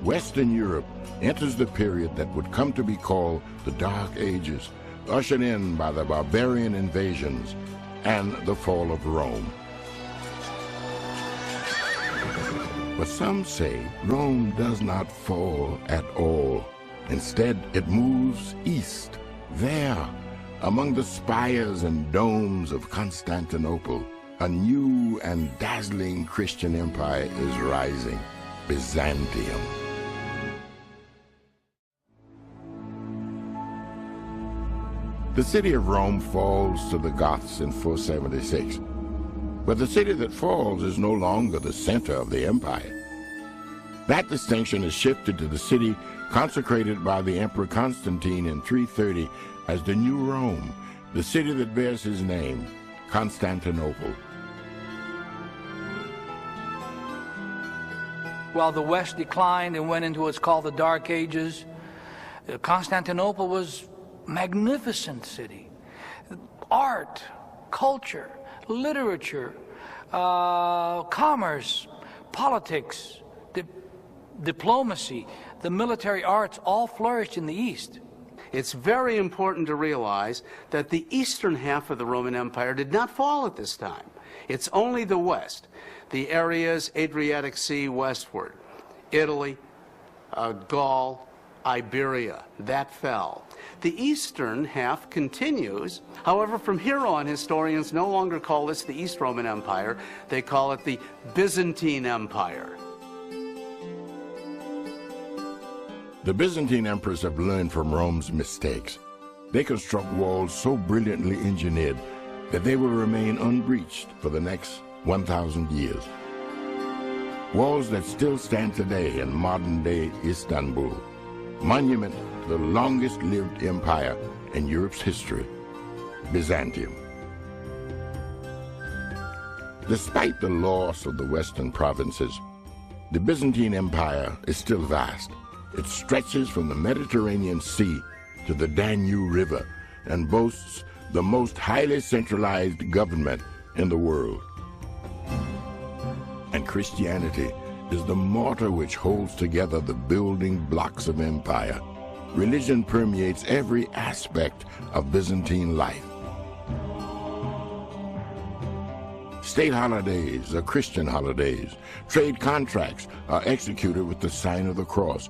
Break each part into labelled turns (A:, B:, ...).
A: Western Europe enters the period that would come to be called the Dark Ages, ushered in by the barbarian invasions and the fall of Rome. But some say Rome does not fall at all. Instead, it moves east. There, among the spires and domes of Constantinople, a new and dazzling Christian empire is rising, Byzantium. The city of Rome falls to the Goths in 476. But the city that falls is no longer the center of the empire. That distinction is shifted to the city consecrated by the Emperor Constantine in 330 as the New Rome, the city that bears his name, Constantinople.
B: While the West declined and went into what's called the Dark Ages, Constantinople was a magnificent city. Art, culture, literature, commerce, politics, diplomacy, the military arts all flourished in the East.
C: It's very important to realize that the eastern half of the Roman Empire did not fall at this time. It's only the West, the areas Adriatic Sea westward, Italy, Gaul, Iberia, that fell. The eastern half continues. However, from here on, historians no longer call this the East Roman Empire. They call it the Byzantine Empire.
A: The Byzantine emperors have learned from Rome's mistakes. They construct walls so brilliantly engineered that they will remain unbreached for the next 1,000 years. Walls that still stand today in modern-day Istanbul, monument to the longest-lived empire in Europe's history, Byzantium. Despite the loss of the western provinces, the Byzantine Empire is still vast. It stretches from the Mediterranean Sea to the Danube River and boasts the most highly centralized government in the world. And Christianity is the mortar which holds together the building blocks of empire. Religion permeates every aspect of Byzantine life. State holidays are Christian holidays. Trade contracts are executed with the sign of the cross.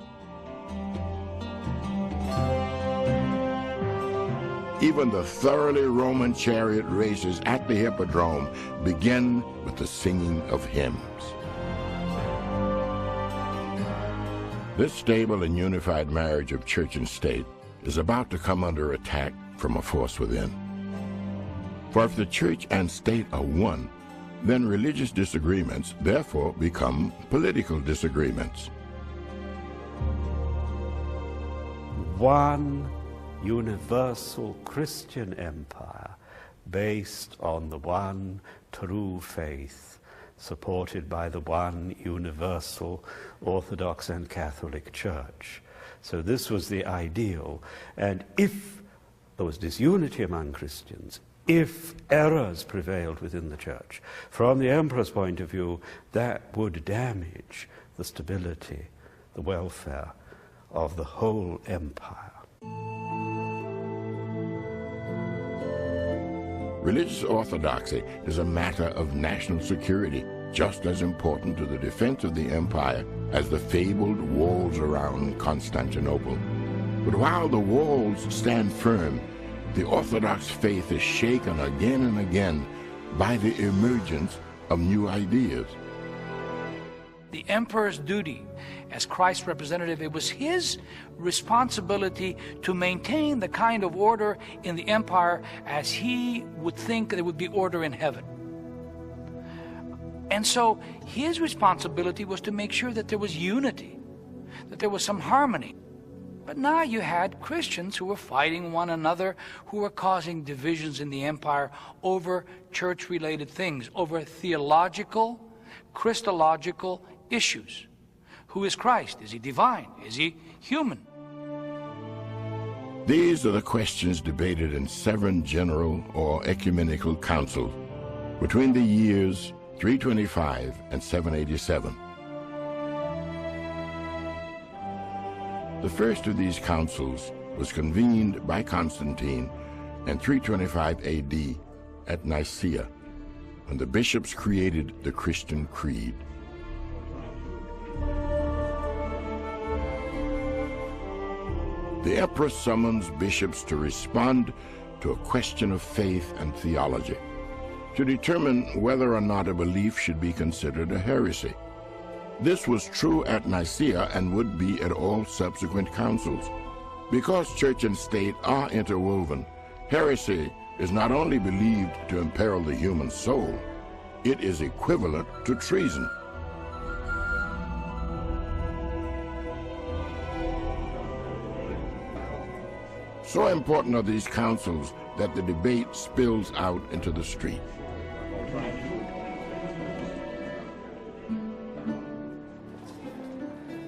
A: Even the thoroughly Roman chariot races at the Hippodrome begin with the singing of hymns. This stable and unified marriage of church and state is about to come under attack from a force within. For if the church and state are one, then religious disagreements therefore become political disagreements.
D: One universal Christian empire based on the one true faith, supported by the one universal Orthodox and Catholic Church. So this was the ideal. And if there was disunity among Christians, if errors prevailed within the Church, from the emperor's point of view, that would damage the stability, the welfare of the whole empire.
A: Religious orthodoxy is a matter of national security, just as important to the defense of the empire as the fabled walls around Constantinople. But while the walls stand firm, the Orthodox faith is shaken again and again by the emergence of new ideas.
B: The emperor's duty as Christ's representative, it was his responsibility to maintain the kind of order in the empire as he would think there would be order in heaven. And so his responsibility was to make sure that there was unity, that there was some harmony. But now you had Christians who were fighting one another, who were causing divisions in the empire over church-related things, over theological, Christological issues. Who is Christ? Is he divine? Is he human?
A: These are the questions debated in 7 general or ecumenical councils between the years 325 and 787. The first of these councils was convened by Constantine in 325 AD at Nicaea, when the bishops created the Christian creed. The emperor summons bishops to respond to a question of faith and theology, to determine whether or not a belief should be considered a heresy. This was true at Nicaea and would be at all subsequent councils. Because church and state are interwoven, heresy is not only believed to imperil the human soul, it is equivalent to treason. So important are these councils that the debate spills out into the street.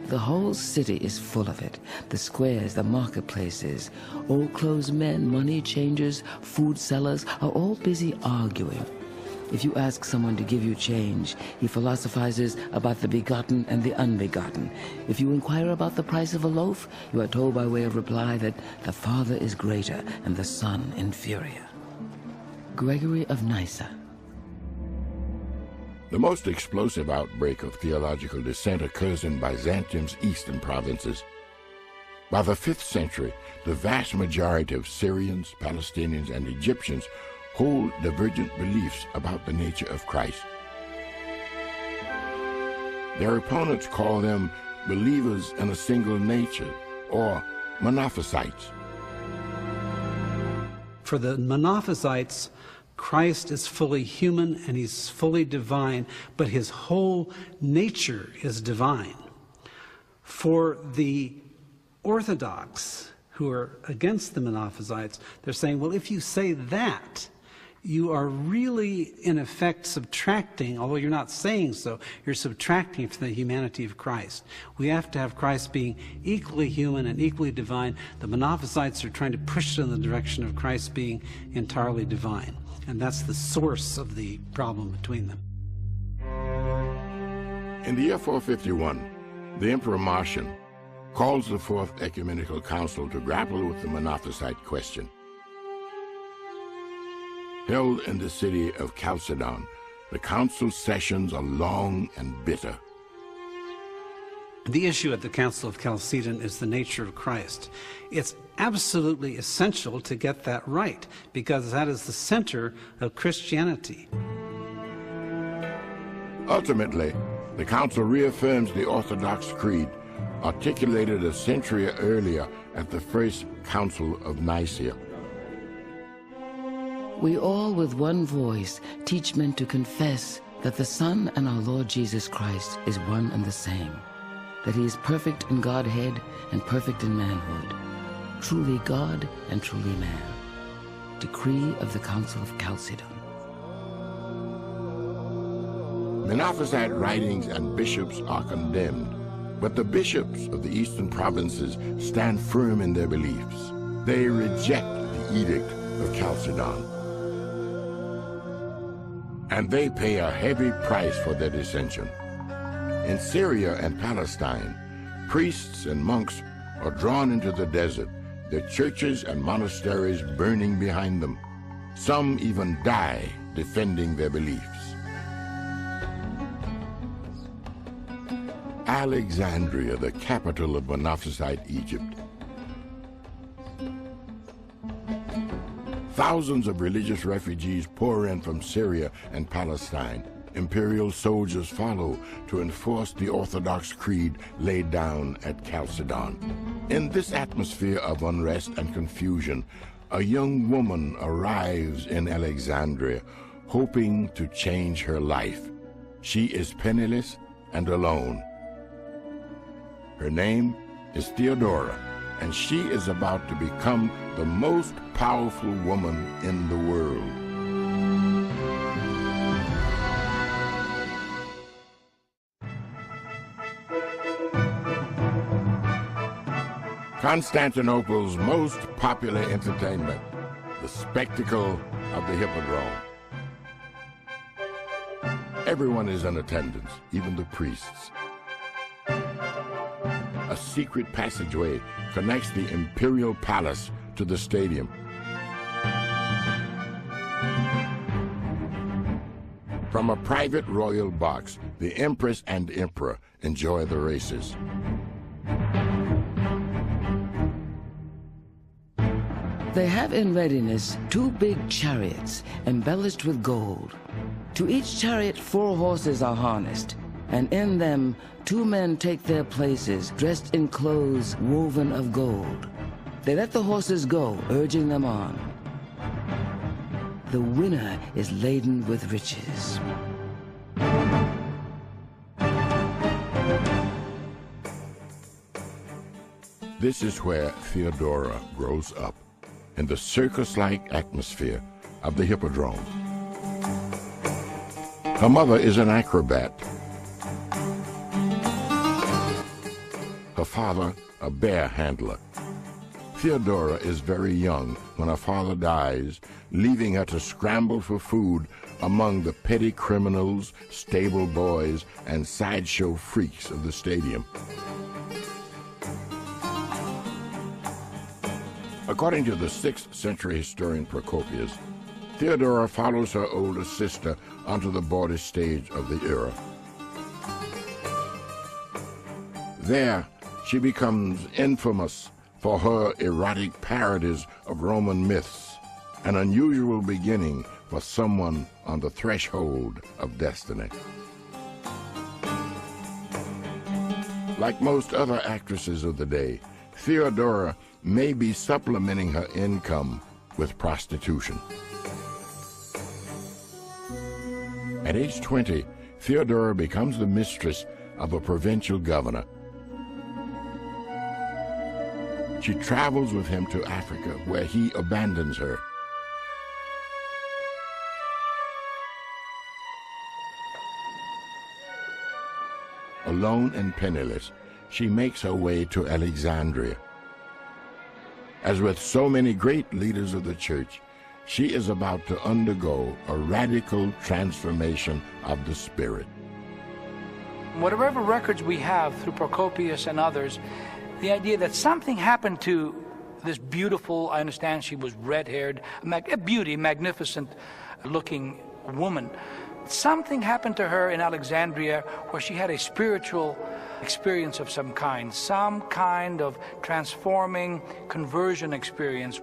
E: The whole city is full of it. The squares, the marketplaces, old clothes men, money changers, food sellers are all busy arguing. If you ask someone to give you change, he philosophizes about the begotten and the unbegotten. If you inquire about the price of a loaf, you are told by way of reply that the Father is greater and the Son inferior. Gregory of Nyssa.
A: The most explosive outbreak of theological dissent occurs in Byzantium's eastern provinces. By the 5th century, the vast majority of Syrians, Palestinians, and Egyptians hold divergent beliefs about the nature of Christ. Their opponents call them believers in a single nature, or monophysites.
F: For the monophysites, Christ is fully human and he's fully divine, but his whole nature is divine. For the Orthodox, who are against the monophysites, they're saying, well, if you say that, you are really, in effect, subtracting, although you're not saying so, you're subtracting from the humanity of Christ. We have to have Christ being equally human and equally divine. The monophysites are trying to push it in the direction of Christ being entirely divine. And that's the source of the problem between them.
A: In the year 451, the Emperor Marcian calls the Fourth Ecumenical Council to grapple with the monophysite question. Held in the city of Chalcedon, the council sessions are long and bitter.
F: The issue at the Council of Chalcedon is the nature of Christ. It's absolutely essential to get that right, because that is the center of Christianity.
A: Ultimately, the council reaffirms the Orthodox Creed, articulated a century earlier at the First Council of Nicaea.
E: We all with one voice teach men to confess that the Son and our Lord Jesus Christ is one and the same, that he is perfect in Godhead and perfect in manhood, truly God and truly man. Decree of the Council of Chalcedon.
A: Monophysite writings and bishops are condemned, but the bishops of the eastern provinces stand firm in their beliefs. They reject the Edict of Chalcedon, and they pay a heavy price for their dissension. In Syria and Palestine, priests and monks are drawn into the desert, their churches and monasteries burning behind them. Some even die defending their beliefs. Alexandria, the capital of Monophysite Egypt. Thousands of religious refugees pour in from Syria and Palestine. Imperial soldiers follow to enforce the Orthodox creed laid down at Chalcedon. In this atmosphere of unrest and confusion, a young woman arrives in Alexandria, hoping to change her life. She is penniless and alone. Her name is Theodora, and she is about to become the most powerful woman in the world. Constantinople's most popular entertainment, the spectacle of the Hippodrome. Everyone is in attendance, even the priests. a secret passageway connects the imperial palace to the stadium. From a private royal box, the Empress and Emperor enjoy the races.
E: They have in readiness 2 big chariots embellished with gold. To each chariot 4 horses are harnessed, and in them 2 men take their places, dressed in clothes woven of gold. They let the horses go, urging them on. The winner is laden with riches.
A: This is where Theodora grows up, in the circus-like atmosphere of the Hippodrome. Her mother is an acrobat. Her father, a bear handler. Theodora is very young when her father dies, leaving her to scramble for food among the petty criminals, stable boys, and sideshow freaks of the stadium. According to the 6th century historian Procopius, Theodora follows her older sister onto the border stage of the era. There, she becomes infamous for her erotic parodies of Roman myths, an unusual beginning for someone on the threshold of destiny. Like most other actresses of the day, Theodora may be supplementing her income with prostitution. At age 20, Theodora becomes the mistress of a provincial governor. She travels with him to Africa, where he abandons her. Alone and penniless, she makes her way to Alexandria. As with so many great leaders of the church, she is about to undergo a radical transformation of the spirit.
B: Whatever records we have through Procopius and others, the idea that something happened to this beautiful, I understand she was red-haired, a beauty, magnificent-looking woman. Something happened to her in Alexandria where she had a spiritual experience of some kind of transforming conversion experience.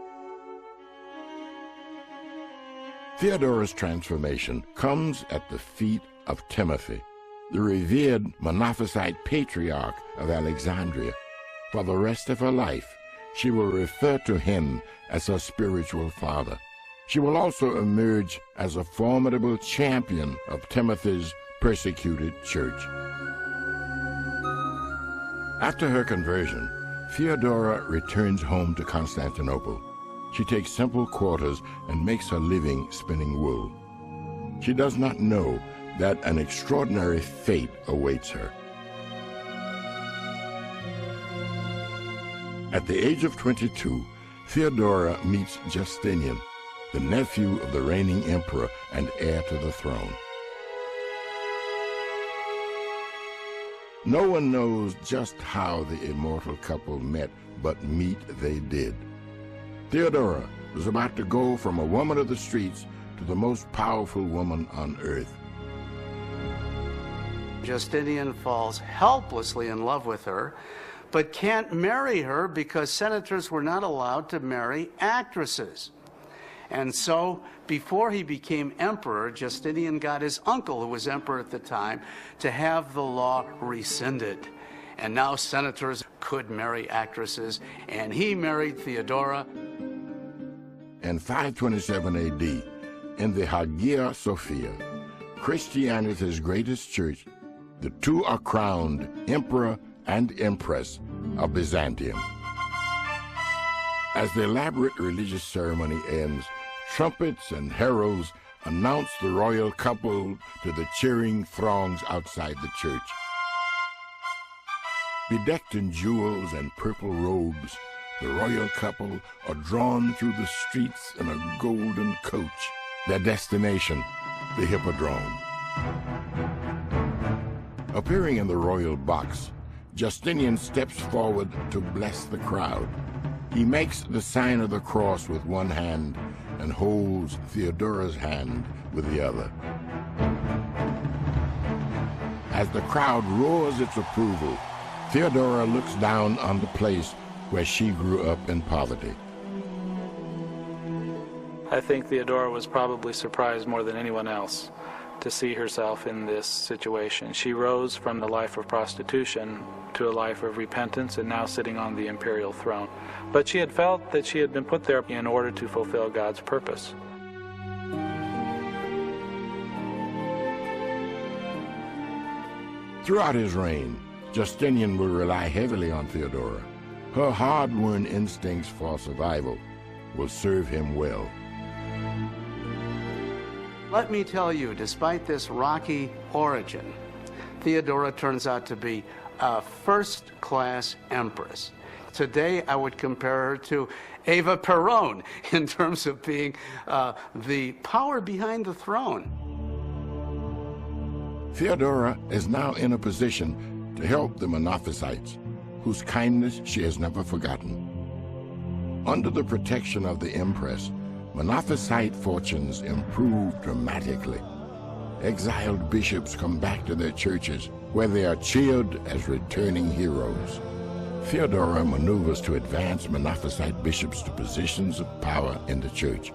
A: Theodora's transformation comes at the feet of Timothy, the revered Monophysite patriarch of Alexandria. For the rest of her life, she will refer to him as her spiritual father. She will also emerge as a formidable champion of Timothy's persecuted church. After her conversion, Theodora returns home to Constantinople. She takes simple quarters and makes her living spinning wool. She does not know that an extraordinary fate awaits her. At the age of 22, Theodora meets Justinian, the nephew of the reigning emperor and heir to the throne. No one knows just how the immortal couple met, but meet they did. Theodora was about to go from a woman of the streets to the most powerful woman on earth.
C: Justinian falls helplessly in love with her, but can't marry her because senators were not allowed to marry actresses. And so, before he became emperor, Justinian got his uncle, who was emperor at the time, to have the law rescinded. And now senators could marry actresses, and he married Theodora.
A: In 527 A.D., in the Hagia Sophia, Christianity's greatest church, the two are crowned Emperor and Empress of Byzantium. As the elaborate religious ceremony ends, trumpets and heralds announce the royal couple to the cheering throngs outside the church. Bedecked in jewels and purple robes, the royal couple are drawn through the streets in a golden coach, their destination, the Hippodrome. Appearing in the royal box, Justinian steps forward to bless the crowd. He makes the sign of the cross with one hand and holds Theodora's hand with the other. As the crowd roars its approval, Theodora looks down on the place where she grew up in poverty.
G: I think Theodora was probably surprised more than anyone else to see herself in this situation. She rose from the life of prostitution to a life of repentance and now sitting on the imperial throne. But she had felt that she had been put there in order to fulfill God's purpose.
A: Throughout his reign, Justinian will rely heavily on Theodora. Her hard-won instincts for survival will serve him well.
C: Let me tell you, despite this rocky origin, Theodora turns out to be a first-class empress. Today, I would compare her to Eva Peron in terms of being the power behind the throne.
A: Theodora is now in a position to help the Monophysites, whose kindness she has never forgotten. Under the protection of the Empress, Monophysite fortunes improve dramatically. Exiled bishops come back to their churches, where they are cheered as returning heroes. Theodora maneuvers to advance Monophysite bishops to positions of power in the church.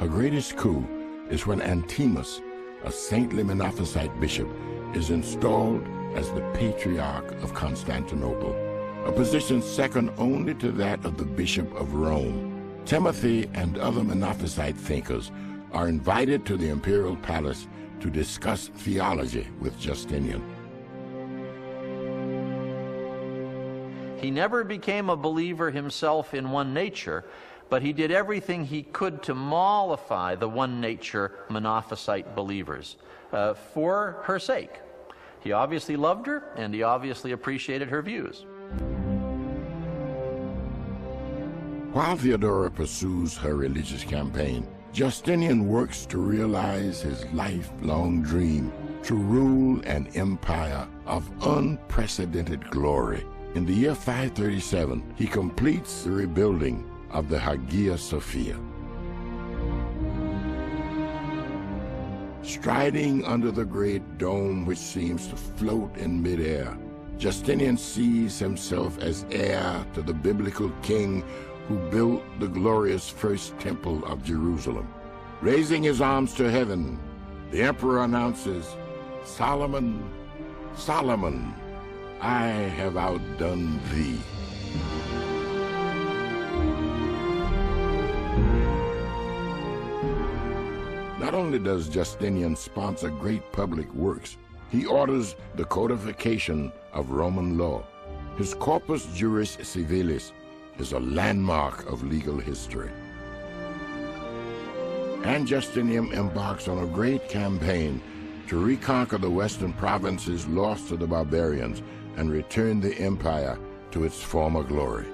A: Her greatest coup is when Antimus, a saintly Monophysite bishop, is installed as the Patriarch of Constantinople, a position second only to that of the Bishop of Rome. Timothy and other Monophysite thinkers are invited to the imperial palace to discuss theology with Justinian.
H: He never became a believer himself in one nature, but he did everything he could to mollify the one nature Monophysite believers for her sake. He obviously loved her, and he obviously appreciated her views.
A: While Theodora pursues her religious campaign, Justinian works to realize his lifelong dream to rule an empire of unprecedented glory. In the year 537, he completes the rebuilding of the Hagia Sophia. Striding under the great dome which seems to float in midair, Justinian sees himself as heir to the biblical king who built the glorious first temple of Jerusalem. Raising his arms to heaven, the emperor announces, "Solomon, Solomon, I have outdone thee." Not only does Justinian sponsor great public works, he orders the codification of Roman law. His Corpus Juris Civilis is a landmark of legal history. And Justinian embarks on a great campaign to reconquer the western provinces lost to the barbarians and return the empire to its former glory.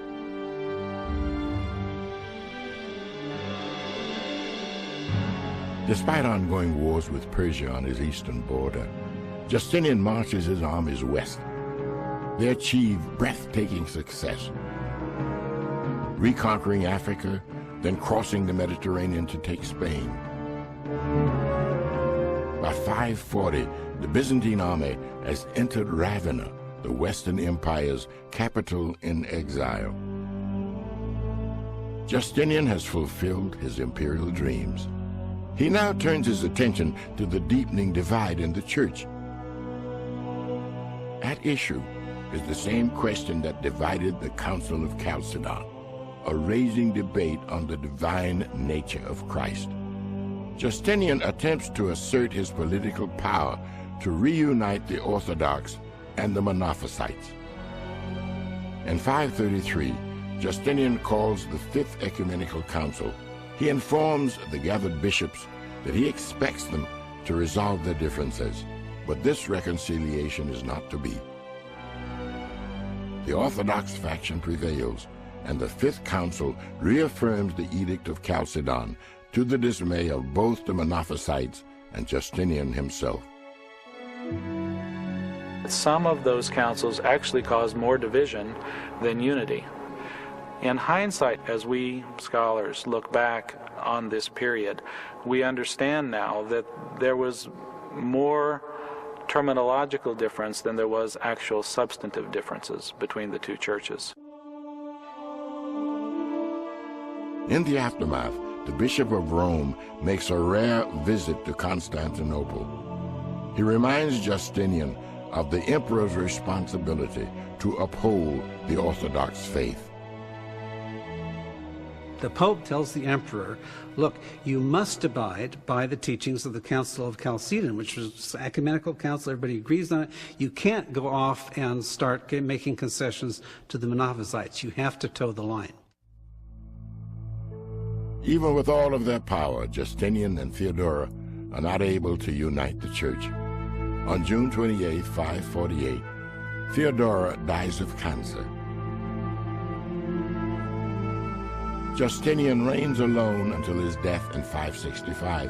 A: Despite ongoing wars with Persia on his eastern border, Justinian marches his armies west. They achieve breathtaking success, reconquering Africa, then crossing the Mediterranean to take Spain. By 540, the Byzantine army has entered Ravenna, the Western Empire's capital in exile. Justinian has fulfilled his imperial dreams. He now turns his attention to the deepening divide in the church. At issue is the same question that divided the Council of Chalcedon, a raging debate on the divine nature of Christ. Justinian attempts to assert his political power to reunite the Orthodox and the Monophysites. In 533, Justinian calls the Fifth Ecumenical Council. He informs the gathered bishops that he expects them to resolve their differences, but this reconciliation is not to be. The Orthodox faction prevails, and the Fifth Council reaffirms the Edict of Chalcedon to the dismay of both the Monophysites and Justinian himself.
G: some of those councils actually caused more division than unity. In hindsight, as we scholars look back on this period, we understand now that there was more terminological difference than there was actual substantive differences between the two churches.
A: In the aftermath, the Bishop of Rome makes a rare visit to Constantinople. He reminds Justinian of the emperor's responsibility to uphold the Orthodox faith.
F: The Pope tells the emperor, look, you must abide by the teachings of the Council of Chalcedon, which was an ecumenical council, everybody agrees on it. You can't go off and start making concessions to the Monophysites. You have to toe the line.
A: Even with all of their power, Justinian and Theodora are not able to unite the church. On June 28, 548, Theodora dies of cancer. Justinian reigns alone until his death in 565.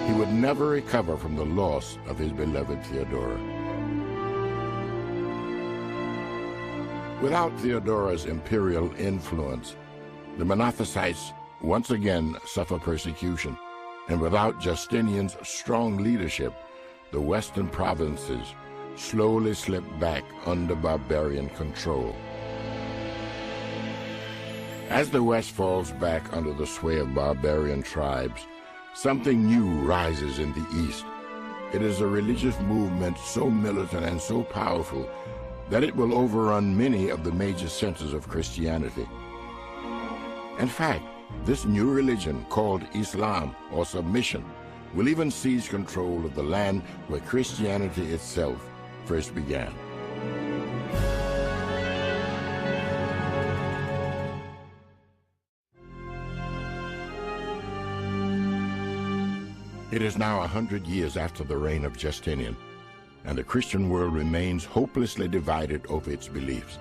A: He would never recover from the loss of his beloved Theodora. Without Theodora's imperial influence, the Monophysites once again suffer persecution, and without Justinian's strong leadership, the western provinces slowly slip back under barbarian control. As the West falls back under the sway of barbarian tribes, something new rises in the East. It is a religious movement so militant and so powerful that it will overrun many of the major centers of Christianity. In fact, this new religion, called Islam or submission, will even seize control of the land where Christianity itself first began. It is now 100 years after the reign of Justinian, and the Christian world remains hopelessly divided over its beliefs.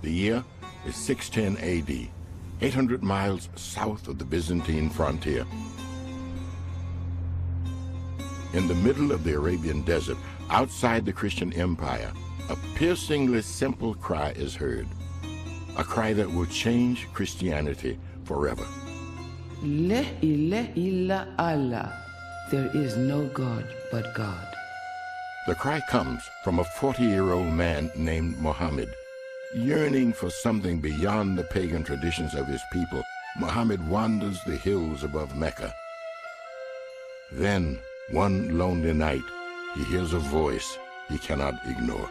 A: The year is 610 AD, 800 miles south of the Byzantine frontier. In the middle of the Arabian desert, outside the Christian Empire, a piercingly simple cry is heard. A cry that will change Christianity forever.
E: La ilaha illa Allah. There is no God but God.
A: The cry comes from a 40-year-old man named Muhammad. Yearning for something beyond the pagan traditions of his people, Muhammad wanders the hills above Mecca. Then, one lonely night, he hears a voice he cannot ignore.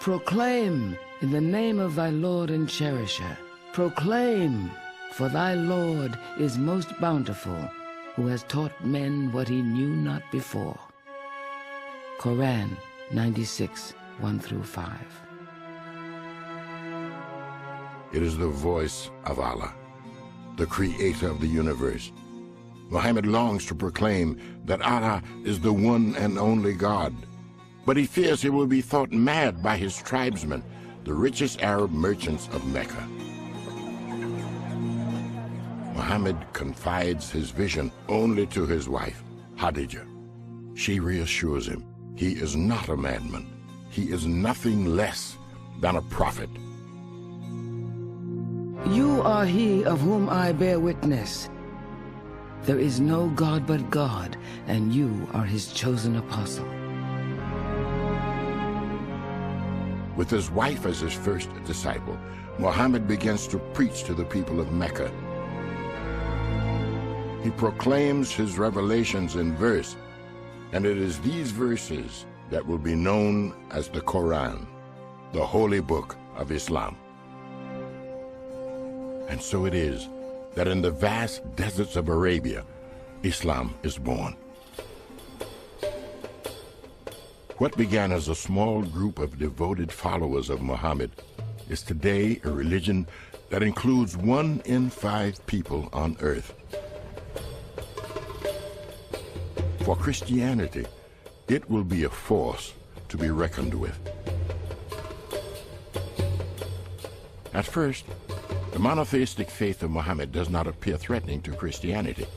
E: Proclaim in the name of thy Lord and Cherisher. Proclaim, for thy Lord is most bountiful, who has taught men what he knew not before. Quran 96, 1-5.
A: It is the voice of Allah, the creator of the universe. Muhammad longs to proclaim that Allah is the one and only God, but he fears he will be thought mad by his tribesmen, the richest Arab merchants of Mecca. Muhammad confides his vision only to his wife, Khadijah. She reassures him he is not a madman. He is nothing less than a prophet.
E: You are he of whom I bear witness. There is no God but God, and you are his chosen apostle.
A: With his wife as his first disciple, Muhammad begins to preach to the people of Mecca. He proclaims his revelations in verse, and it is these verses that will be known as the Quran, the holy book of Islam. And so it is that in the vast deserts of Arabia, Islam is born. What began as a small group of devoted followers of Muhammad is today a religion that includes 1 in 5 people on earth. For Christianity, it will be a force to be reckoned with. At first, The monotheistic faith of Muhammad does not appear threatening to Christianity.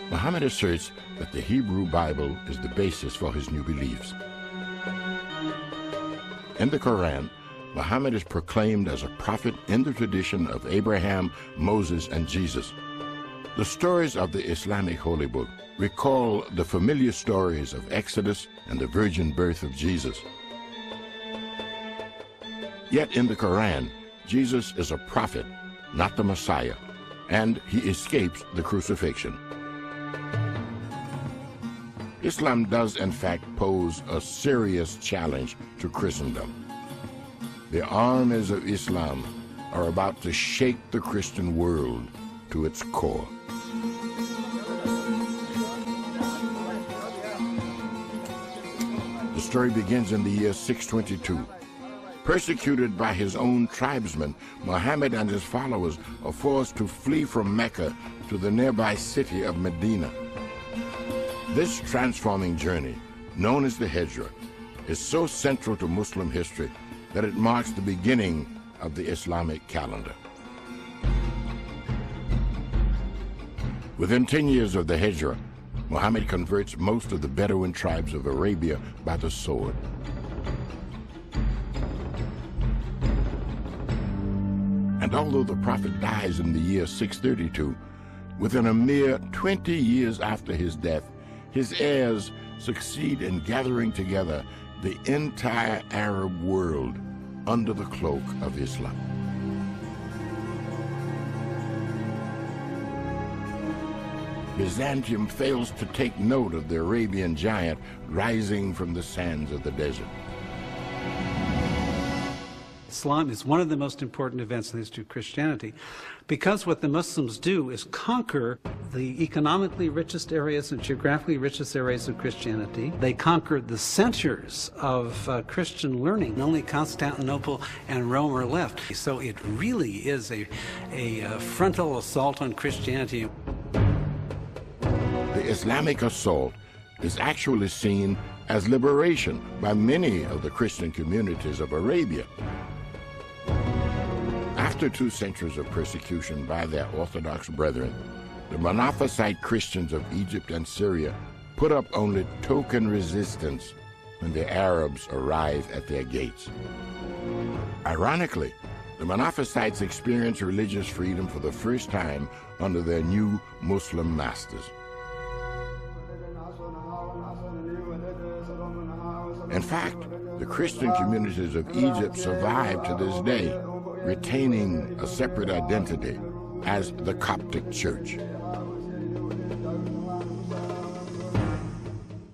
A: Muhammad asserts that the Hebrew Bible is the basis for his new beliefs. In the Quran, Muhammad is proclaimed as a prophet in the tradition of Abraham, Moses, and Jesus. The stories of the Islamic holy book recall the familiar stories of Exodus and the virgin birth of Jesus. Yet in the Quran, Jesus is a prophet, not the Messiah, and he escapes the crucifixion. Islam does in fact pose a serious challenge to Christendom. The armies of Islam are about to shake the Christian world to its core. The story begins in the year 622. Persecuted by his own tribesmen, Muhammad and his followers are forced to flee from Mecca to the nearby city of Medina. This transforming journey, known as the Hijra, is so central to Muslim history that it marks the beginning of the Islamic calendar. Within 10 years of the Hijra, Muhammad converts most of the Bedouin tribes of Arabia by the sword. And although the prophet dies in the year 632, within a mere 20 years after his death, his heirs succeed in gathering together the entire Arab world under the cloak of Islam. Byzantium fails to take note of the Arabian giant rising from the sands of the desert.
F: Islam is one of the most important events in the history of Christianity because what the Muslims do is conquer the economically richest areas and geographically richest areas of Christianity. They conquered the centers of Christian learning. Only Constantinople and Rome are left. So it really is a frontal assault on Christianity.
A: The Islamic assault is actually seen as liberation by many of the Christian communities of Arabia. After 2 centuries of persecution by their Orthodox brethren, the Monophysite Christians of Egypt and Syria put up only token resistance when the Arabs arrived at their gates. Ironically, the Monophysites experienced religious freedom for the first time under their new Muslim masters. In fact, the Christian communities of Egypt survive to this day, retaining a separate identity as the Coptic Church.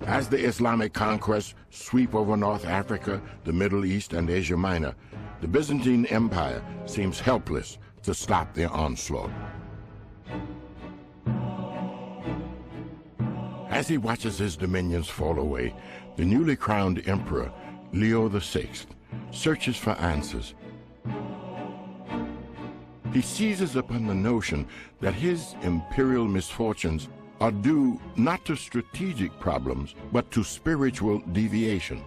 A: As the Islamic conquests sweep over North Africa, the Middle East, and Asia Minor, the Byzantine Empire seems helpless to stop their onslaught. As he watches his dominions fall away, the newly crowned emperor, Leo VI, searches for answers. He seizes upon the notion that his imperial misfortunes are due not to strategic problems, but to spiritual deviation.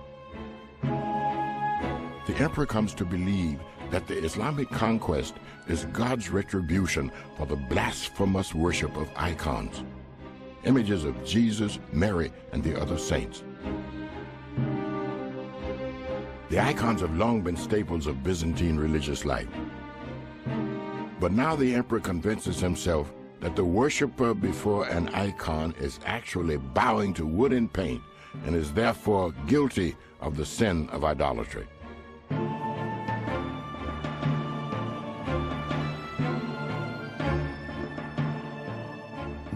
A: The emperor comes to believe that the Islamic conquest is God's retribution for the blasphemous worship of icons, images of Jesus, Mary, and the other saints. The icons have long been staples of Byzantine religious life. But now the emperor convinces himself that the worshiper before an icon is actually bowing to wood and paint and is therefore guilty of the sin of idolatry.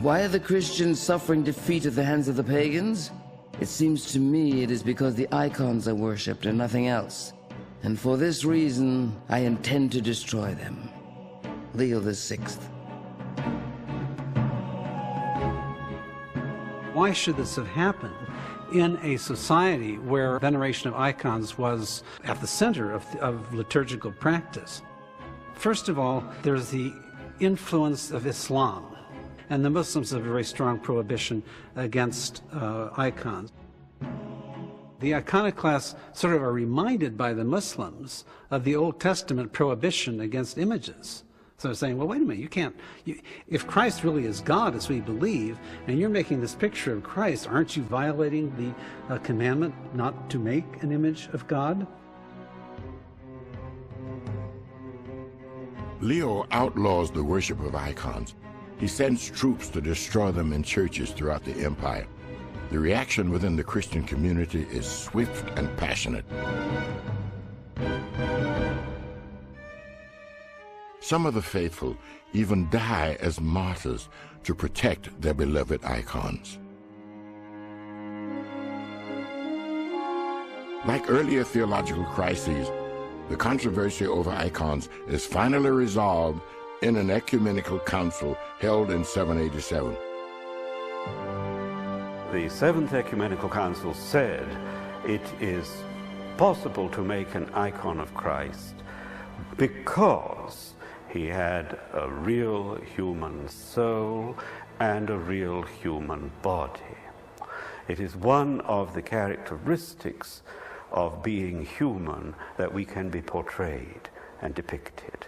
E: Why are the Christians suffering defeat at the hands of the pagans? It seems to me it is because the icons are worshipped and nothing else. And for this reason, I intend to destroy them. Leo VI.
F: Why should this have happened in a society where veneration of icons was at the center of liturgical practice? First of all, there's the influence of Islam, and the Muslims have a very strong prohibition against icons. The iconoclasts sort of are reminded by the Muslims of the Old Testament prohibition against images. So they're saying, well, wait a minute, if Christ really is God, as we believe, and you're making this picture of Christ, aren't you violating the commandment not to make an image of God?
A: Leo outlaws the worship of icons. He sends troops to destroy them in churches throughout the empire. The reaction within the Christian community is swift and passionate. Some of the faithful even die as martyrs to protect their beloved icons. Like earlier theological crises, the controversy over icons is finally resolved in an ecumenical council held in 787.
D: The Seventh Ecumenical Council said it is possible to make an icon of Christ because he had a real human soul and a real human body. It is one of the characteristics of being human that we can be portrayed and depicted.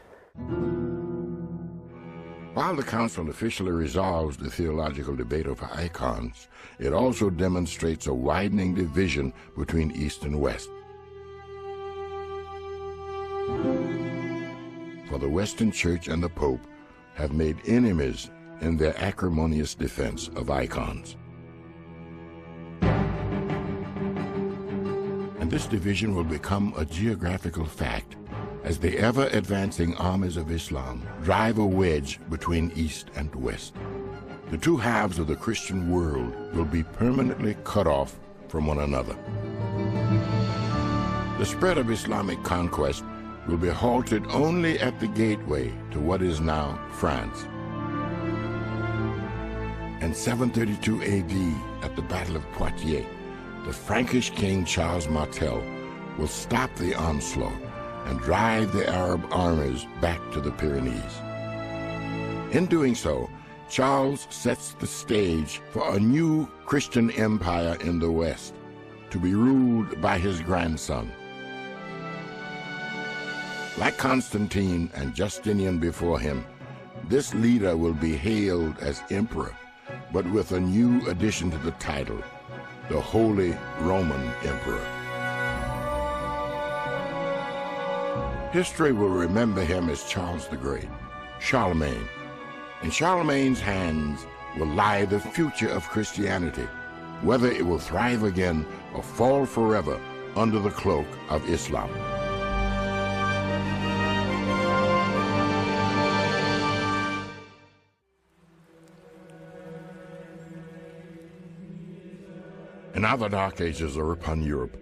A: While the council officially resolves the theological debate over icons, it also demonstrates a widening division between East and West. For the Western Church and the Pope have made enemies in their acrimonious defense of icons. And this division will become a geographical fact as the ever-advancing armies of Islam drive a wedge between East and West. The two halves of the Christian world will be permanently cut off from one another. The spread of Islamic conquest will be halted only at the gateway to what is now France. In 732 AD, at the Battle of Poitiers, the Frankish king Charles Martel will stop the onslaught and drive the Arab armies back to the Pyrenees. In doing so, Charles sets the stage for a new Christian empire in the West, to be ruled by his grandson. Like Constantine and Justinian before him, this leader will be hailed as emperor, but with a new addition to the title, the Holy Roman Emperor. History will remember him as Charles the Great, Charlemagne. In Charlemagne's hands will lie the future of Christianity, whether it will thrive again or fall forever under the cloak of Islam. And now the Dark Ages are upon Europe.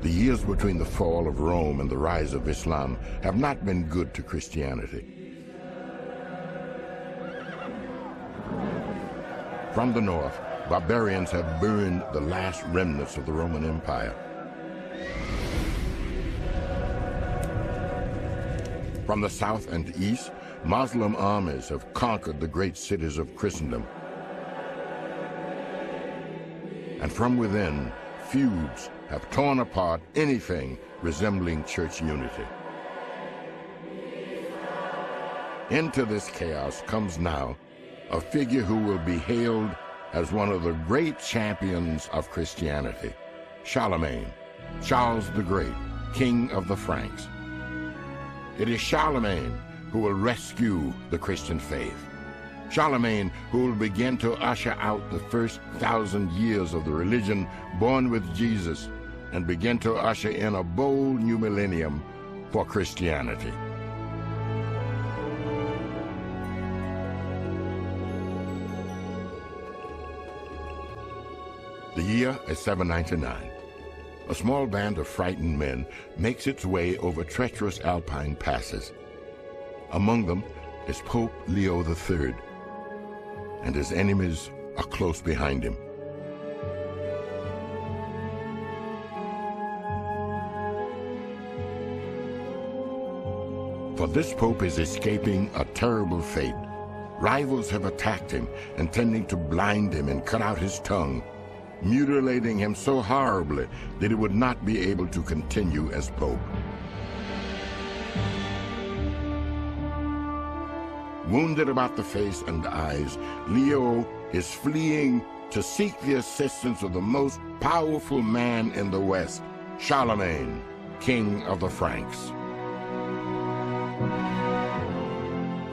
A: The years between the fall of Rome and the rise of Islam have not been good to Christianity. From the north, barbarians have burned the last remnants of the Roman Empire. From the south and east, Muslim armies have conquered the great cities of Christendom. And from within, feuds have torn apart anything resembling church unity. Into this chaos comes now a figure who will be hailed as one of the great champions of Christianity, Charlemagne, Charles the Great, King of the Franks. It is Charlemagne who will rescue the Christian faith. Charlemagne, who will begin to usher out the first 1,000 years of the religion born with Jesus and begin to usher in a bold new millennium for Christianity. The year is 799. A small band of frightened men makes its way over treacherous alpine passes. Among them is Pope Leo III, and his enemies are close behind him. For this pope is escaping a terrible fate. Rivals have attacked him, intending to blind him and cut out his tongue. mutilating him so horribly that he would not be able to continue as pope. Wounded about the face and eyes, Leo is fleeing to seek the assistance of the most powerful man in the West, Charlemagne, king of the Franks.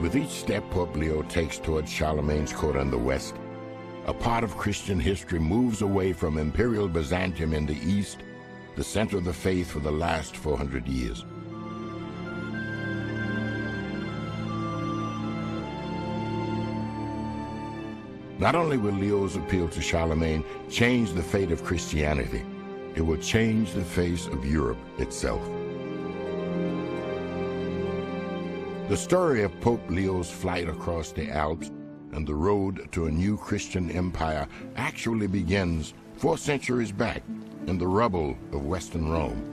A: With each step Pope Leo takes towards Charlemagne's court in the West, a part of Christian history moves away from imperial Byzantium in the East, the center of the faith for the last 400 years. Not only will Leo's appeal to Charlemagne change the fate of Christianity, it will change the face of Europe itself. The story of Pope Leo's flight across the Alps and the road to a new Christian empire actually begins 4 centuries back in the rubble of Western Rome.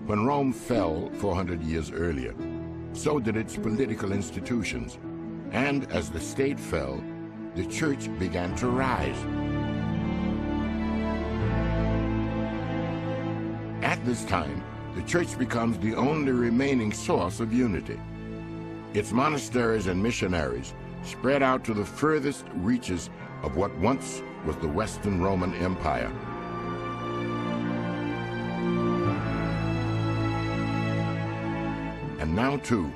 A: When Rome fell 400 years earlier, so did its political institutions, and as the state fell, the church began to rise. At this time, the church becomes the only remaining source of unity. Its monasteries and missionaries spread out to the furthest reaches of what once was the Western Roman Empire. And now, too,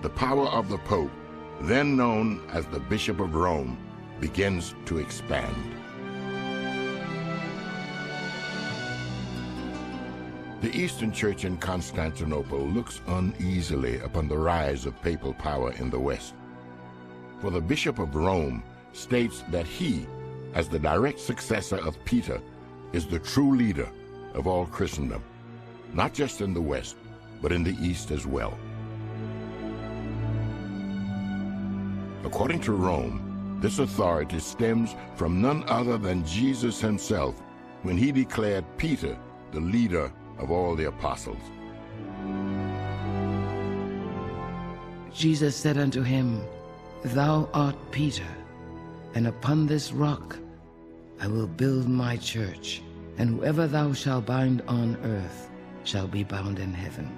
A: the power of the Pope, then known as the Bishop of Rome, begins to expand. The Eastern Church in Constantinople looks uneasily upon the rise of papal power in the West. For the Bishop of Rome states that he, as the direct successor of Peter, is the true leader of all Christendom, not just in the West, but in the East as well. According to Rome, this authority stems from none other than Jesus himself when he declared Peter the leader of all the apostles.
E: Jesus said unto him, Thou art Peter, and upon this rock I will build my church, and whoever thou shalt bind on earth shall be bound in heaven.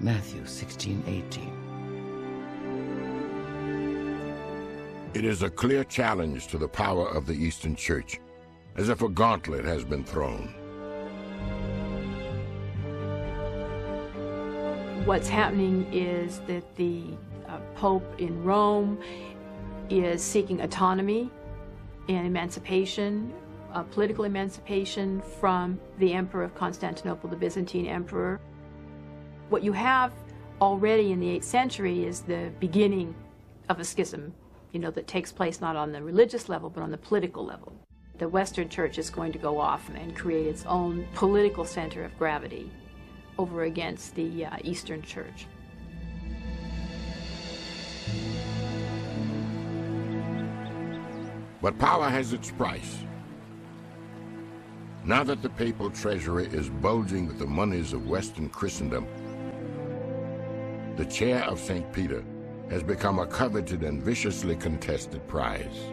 E: Matthew 16:18.
A: It is a clear challenge to the power of the Eastern Church, as if a gauntlet has been thrown.
I: What's happening is that the Pope in Rome is seeking autonomy and emancipation, political emancipation from the Emperor of Constantinople, the Byzantine Emperor. What you have already in the 8th century is the beginning of a schism, that takes place not on the religious level, but on the political level. The Western Church is going to go off and create its own political center of gravity over against the Eastern Church.
A: But power has its price. Now that the papal treasury is bulging with the monies of Western Christendom, the chair of St. Peter has become a coveted and viciously contested prize.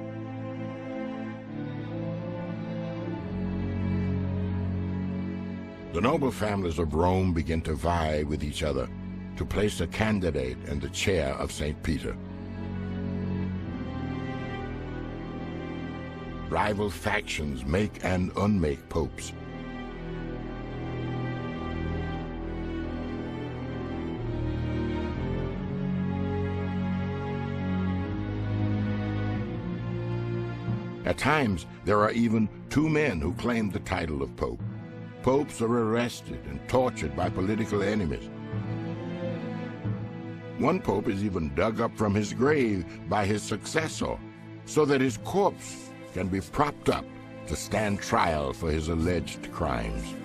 A: The noble families of Rome begin to vie with each other to place a candidate in the chair of St. Peter. Rival factions make and unmake popes. At times, there are even 2 men who claim the title of pope. Popes are arrested and tortured by political enemies. One pope is even dug up from his grave by his successor, so that his corpse can be propped up to stand trial for his alleged crimes.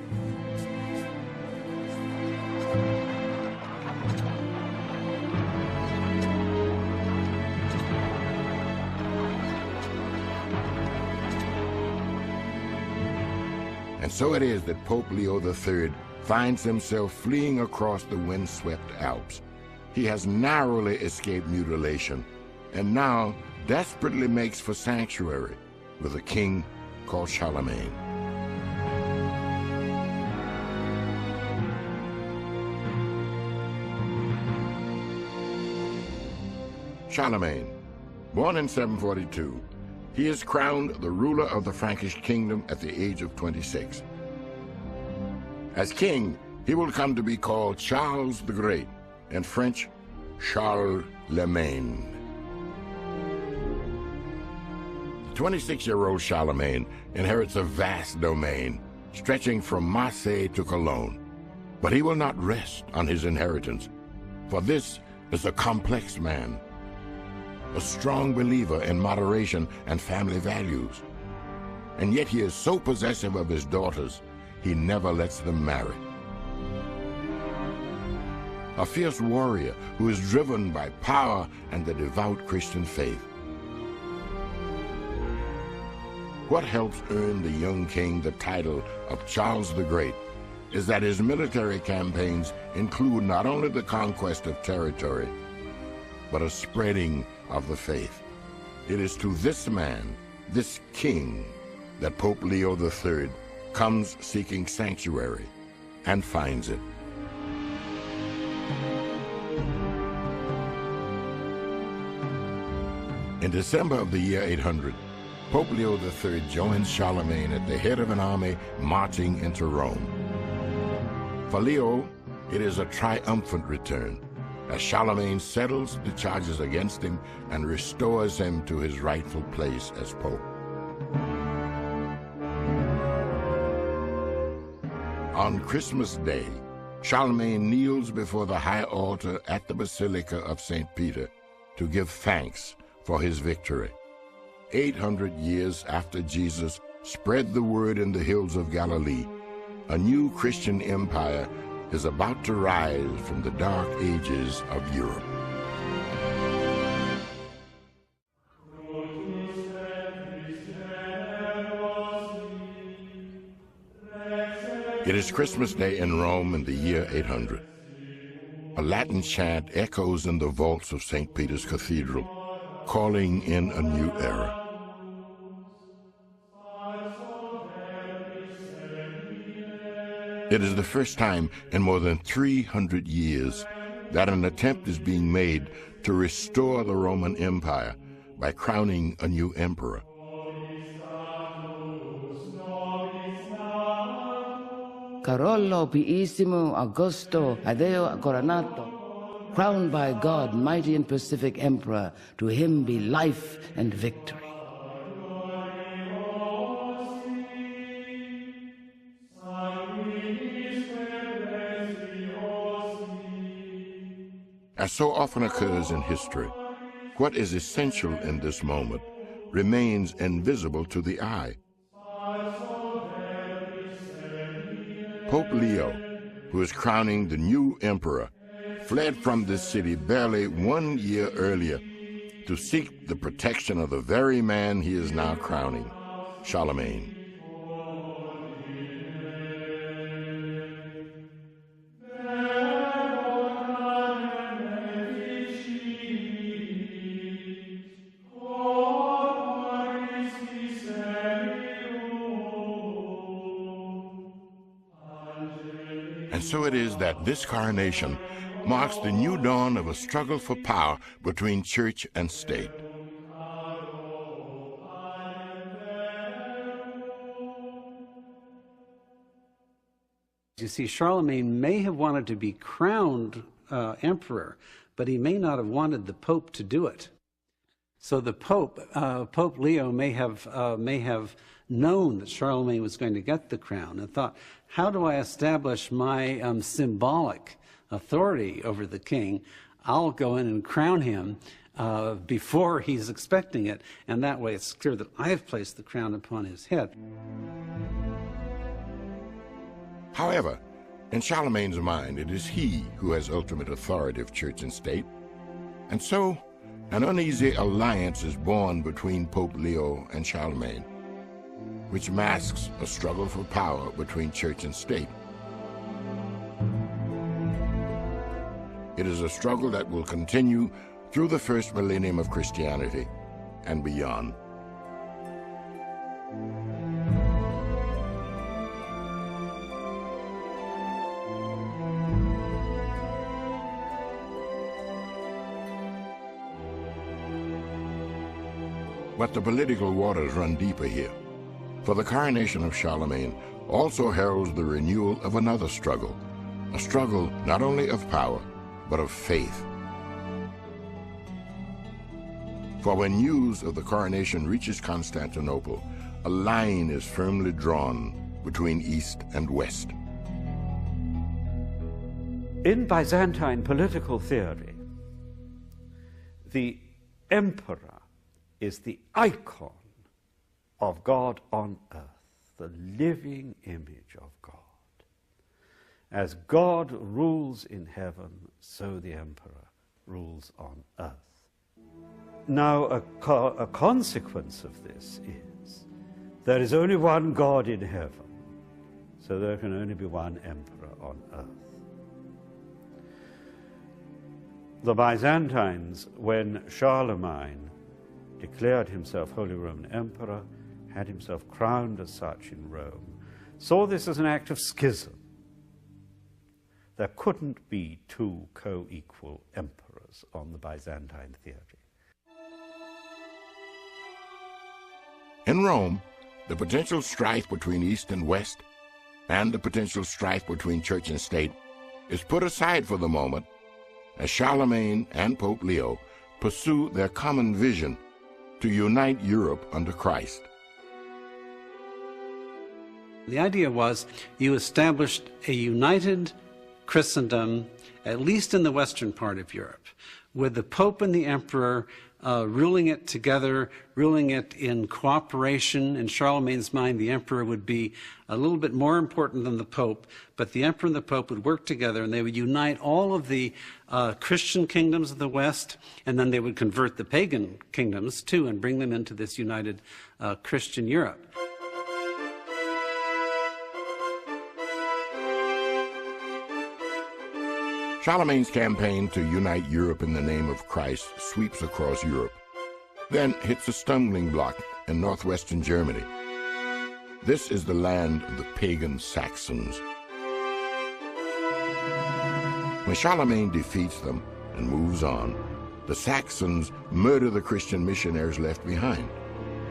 A: And so it is that Pope Leo III finds himself fleeing across the windswept Alps. He has narrowly escaped mutilation and now desperately makes for sanctuary with a king called Charlemagne. Charlemagne, born in 742, he is crowned the ruler of the Frankish kingdom at the age of 26. As king, he will come to be called Charles the Great, in French, Charlemagne. The 26-year-old Charlemagne inherits a vast domain, stretching from Marseille to Cologne. But he will not rest on his inheritance, for this is a complex man, a strong believer in moderation and family values. And yet he is so possessive of his daughters, he never lets them marry. A fierce warrior who is driven by power and the devout Christian faith. What helps earn the young king the title of Charles the Great is that his military campaigns include not only the conquest of territory, but a spreading of the faith. It is to this man, this king, that Pope Leo III comes seeking sanctuary and finds it. In December of the year 800, Pope Leo III joins Charlemagne at the head of an army marching into Rome. For Leo, it is a triumphant return, as Charlemagne settles the charges against him and restores him to his rightful place as Pope. On Christmas Day, Charlemagne kneels before the high altar at the Basilica of St. Peter to give thanks for his victory. 800 years after Jesus spread the word in the hills of Galilee, a new Christian empire is about to rise from the dark ages of Europe. It is Christmas Day in Rome in the year 800. A Latin chant echoes in the vaults of St. Peter's Cathedral, calling in a new era. It is the first time in more than 300 years that an attempt is being made to restore the Roman Empire by crowning a new emperor.
E: Carollo Piissimo Augusto Adeo Coronato, crowned by God, mighty and pacific emperor, to him be life and victory.
A: As so often occurs in history, what is essential in this moment remains invisible to the eye. Pope Leo, who is crowning the new emperor, fled from this city barely 1 year earlier to seek the protection of the very man he is now crowning, Charlemagne. And so it is that this coronation marks the new dawn of a struggle for power between church and state.
F: You see, Charlemagne may have wanted to be crowned emperor, but he may not have wanted the Pope to do it. So the Pope, Pope Leo, may have known that Charlemagne was going to get the crown and thought, how do I establish my symbolic authority over the king? I'll go in and crown him before he's expecting it, and that way it's clear that I have placed the crown upon his head.
A: However, in Charlemagne's mind, it is he who has ultimate authority of church and state. And so, an uneasy alliance is born between Pope Leo and Charlemagne, which masks a struggle for power between church and state. It is a struggle that will continue through the first millennium of Christianity and beyond. But the political waters run deeper here, for the coronation of Charlemagne also heralds the renewal of another struggle, a struggle not only of power, but of faith. For when news of the coronation reaches Constantinople, a line is firmly drawn between East and West.
D: In Byzantine political theory, the emperor is the icon of God on earth, the living image of God. As God rules in heaven, so the emperor rules on earth. Now, a consequence of this is there is only one God in heaven, so there can only be one emperor on earth. The Byzantines, when Charlemagne declared himself Holy Roman Emperor, had himself crowned as such in Rome, saw this as an act of schism. There couldn't be two co-equal emperors on the Byzantine theory.
A: In Rome, the potential strife between East and West, and the potential strife between church and state, is put aside for the moment as Charlemagne and Pope Leo pursue their common vision to unite Europe under Christ.
F: The idea was you established a united Christendom, at least in the western part of Europe, with the Pope and the Emperor ruling it together, ruling it in cooperation. In Charlemagne's mind, the Emperor would be a little bit more important than the Pope, but the Emperor and the Pope would work together, and they would unite all of the Christian kingdoms of the West, and then they would convert the pagan kingdoms too and bring them into this united Christian Europe.
A: Charlemagne's campaign to unite Europe in the name of Christ sweeps across Europe, then hits a stumbling block in northwestern Germany. This is the land of the pagan Saxons. When Charlemagne defeats them and moves on, the Saxons murder the Christian missionaries left behind.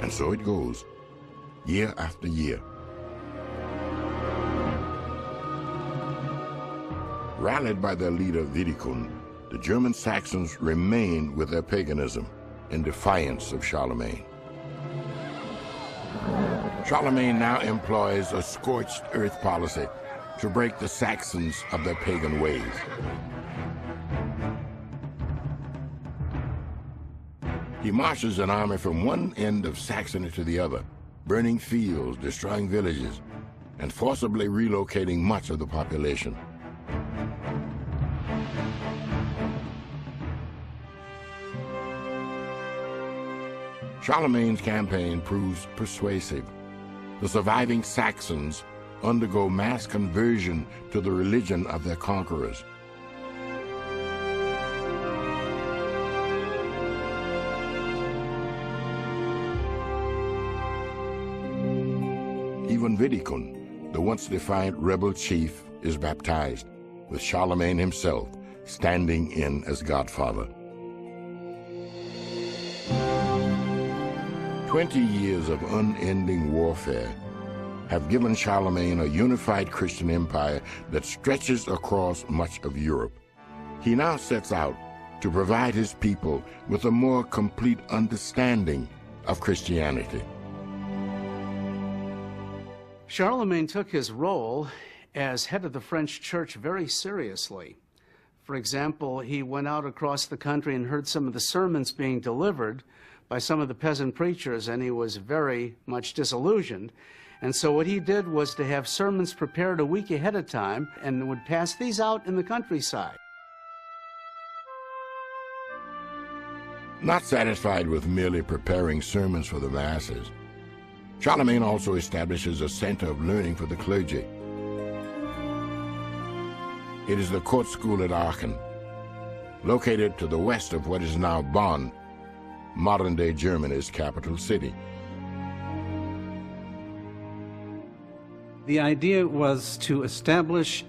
A: And so it goes, year after year. Rallied by their leader Widikun, the German Saxons remain with their paganism in defiance of Charlemagne. Charlemagne now employs a scorched earth policy to break the Saxons of their pagan ways. He marches an army from one end of Saxony to the other, burning fields, destroying villages, and forcibly relocating much of the population. Charlemagne's campaign proves persuasive. The surviving Saxons undergo mass conversion to the religion of their conquerors. Even Widikun, the once defiant rebel chief, is baptized, with Charlemagne himself standing in as godfather. 20 years of unending warfare have given Charlemagne a unified Christian empire that stretches across much of Europe. He now sets out to provide his people with a more complete understanding of Christianity.
C: Charlemagne took his role as head of the French church very seriously. For example, he went out across the country and heard some of the sermons being delivered by some of the peasant preachers, and he was very much disillusioned. And so what he did was to have sermons prepared a week ahead of time and would pass these out in the countryside.
A: Not satisfied with merely preparing sermons for the masses, Charlemagne also establishes a center of learning for the clergy. It is the court school at Aachen, located to the west of what is now Bonn, modern-day Germany's capital city.
F: The idea was to establish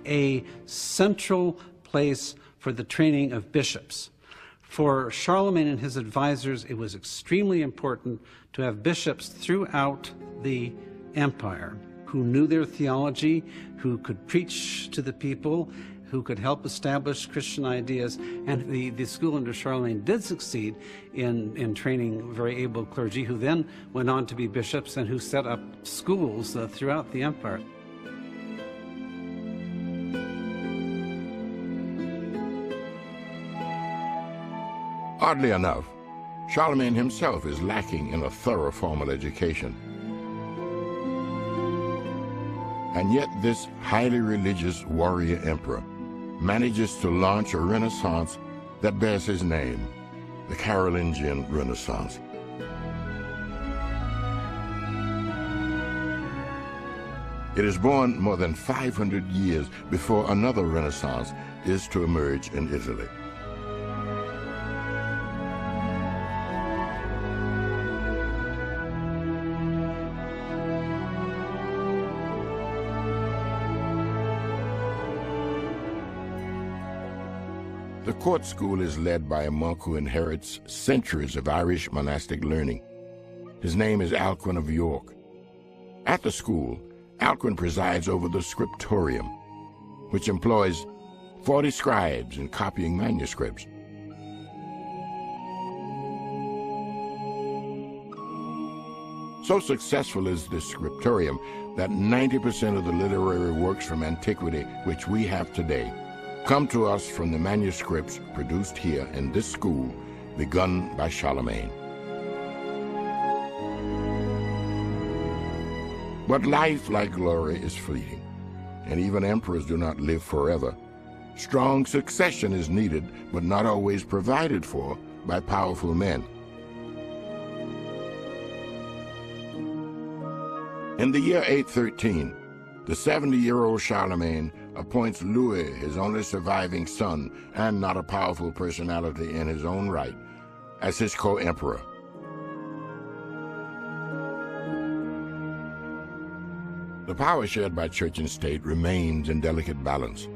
F: a central place for the training of bishops. For Charlemagne and his advisors, it was extremely important to have bishops throughout the empire who knew their theology, who could preach to the people, who could help establish Christian ideas. And the school under Charlemagne did succeed in training very able clergy who then went on to be bishops and who set up schools throughout the empire.
A: Oddly enough, Charlemagne himself is lacking in a thorough formal education. And yet this highly religious warrior emperor manages to launch a renaissance that bears his name, the Carolingian Renaissance. It is born more than 500 years before another renaissance is to emerge in Italy. The court school is led by a monk who inherits centuries of Irish monastic learning. His name is Alcuin of York. At the school, Alcuin presides over the scriptorium, which employs 40 scribes in copying manuscripts. So successful is this scriptorium that 90% of the literary works from antiquity which we have today come to us from the manuscripts produced here in this school, begun by Charlemagne. But life, like glory, is fleeting, and even emperors do not live forever. Strong succession is needed, but not always provided for by powerful men. In the year 813, the 70-year-old Charlemagne appoints Louis, his only surviving son, and not a powerful personality in his own right, as his co-emperor. The power shared by church and state remains in delicate balance.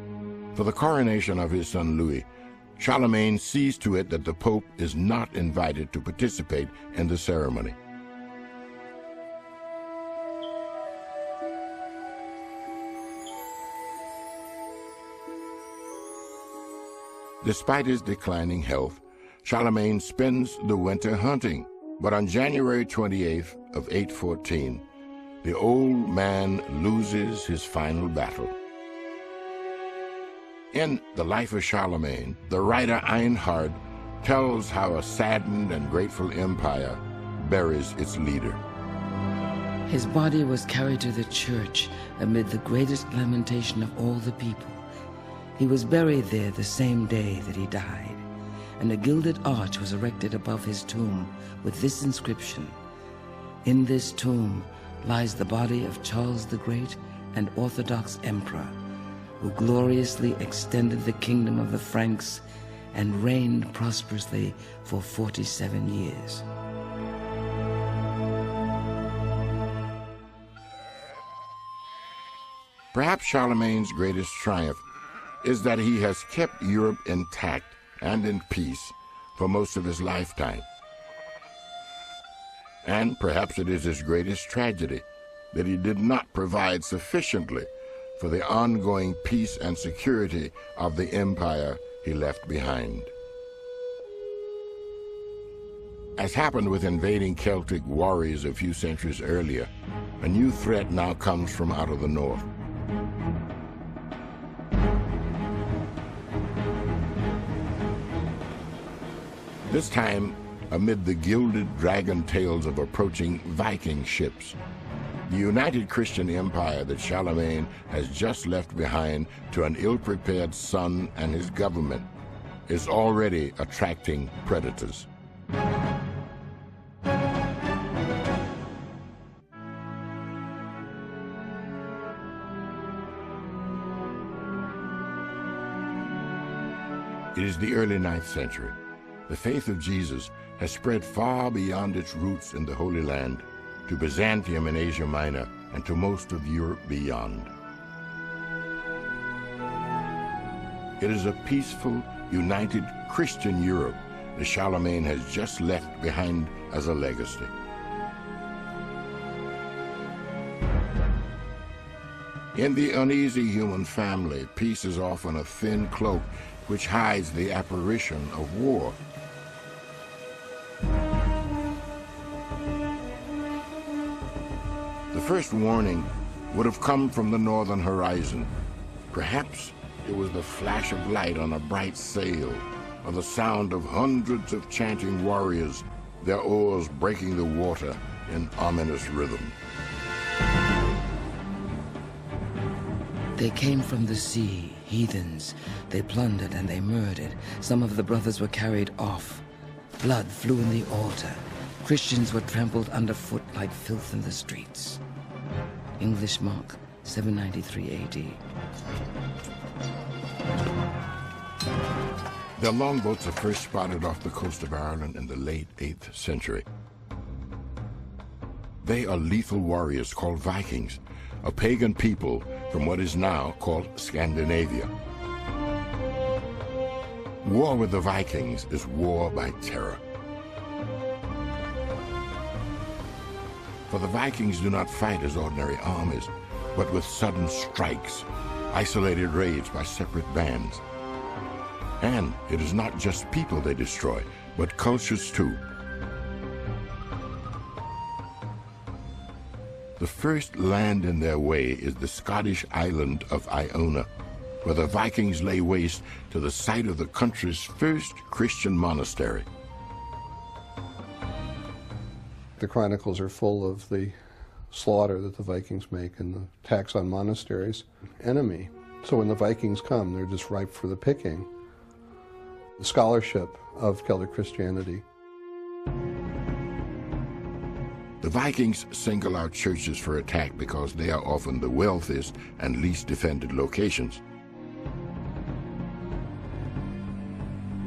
A: For the coronation of his son Louis, Charlemagne sees to it that the Pope is not invited to participate in the ceremony. Despite his declining health, Charlemagne spends the winter hunting, but on January 28th of 814, the old man loses his final battle. In The Life of Charlemagne, the writer Einhard tells how a saddened and grateful empire buries its leader.
E: His body was carried to the church amid the greatest lamentation of all the people. He was buried there the same day that he died, and a gilded arch was erected above his tomb with this inscription: "In this tomb lies the body of Charles the Great and Orthodox Emperor, who gloriously extended the kingdom of the Franks and reigned prosperously for 47 years.
A: Perhaps Charlemagne's greatest triumph is that he has kept Europe intact and in peace for most of his lifetime. And perhaps it is his greatest tragedy that he did not provide sufficiently for the ongoing peace and security of the empire he left behind. As happened with invading Celtic warriors a few centuries earlier, a new threat now comes from out of the north. This time, amid the gilded dragon tails of approaching Viking ships, the united Christian empire that Charlemagne has just left behind to an ill-prepared son and his government is already attracting predators. It is the early 9th century. The faith of Jesus has spread far beyond its roots in the Holy Land, to Byzantium and Asia Minor, and to most of Europe beyond. It is a peaceful, united Christian Europe that Charlemagne has just left behind as a legacy. In the uneasy human family, peace is often a thin cloak which hides the apparition of war. The first warning would have come from the northern horizon. Perhaps it was the flash of light on a bright sail, or the sound of hundreds of chanting warriors, their oars breaking the water in ominous rhythm.
E: They came from the sea, heathens. They plundered and they murdered. Some of the brothers were carried off. Blood flew in the altar. Christians were trampled underfoot like filth in the streets. English Mark, 793 AD.
A: Their longboats are first spotted off the coast of Ireland in the late 8th century. They are lethal warriors called Vikings, a pagan people from what is now called Scandinavia. War with the Vikings is war by terror. For the Vikings do not fight as ordinary armies, but with sudden strikes, isolated raids by separate bands. And it is not just people they destroy, but cultures too. The first land in their way is the Scottish island of Iona, where the Vikings lay waste to the site of the country's first Christian monastery.
J: The chronicles are full of the slaughter that the Vikings make and the attacks on monasteries. Enemy. So when the Vikings come, they're just ripe for the picking. The scholarship of Celtic Christianity.
A: The Vikings single out churches for attack because they are often the wealthiest and least defended locations.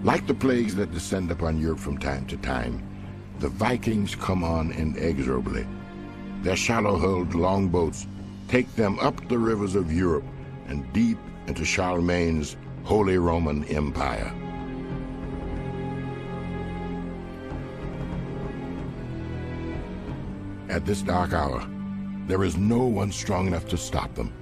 A: Like the plagues that descend upon Europe from time to time, the Vikings come on inexorably. Their shallow-hulled longboats take them up the rivers of Europe and deep into Charlemagne's Holy Roman Empire. At this dark hour, there is no one strong enough to stop them.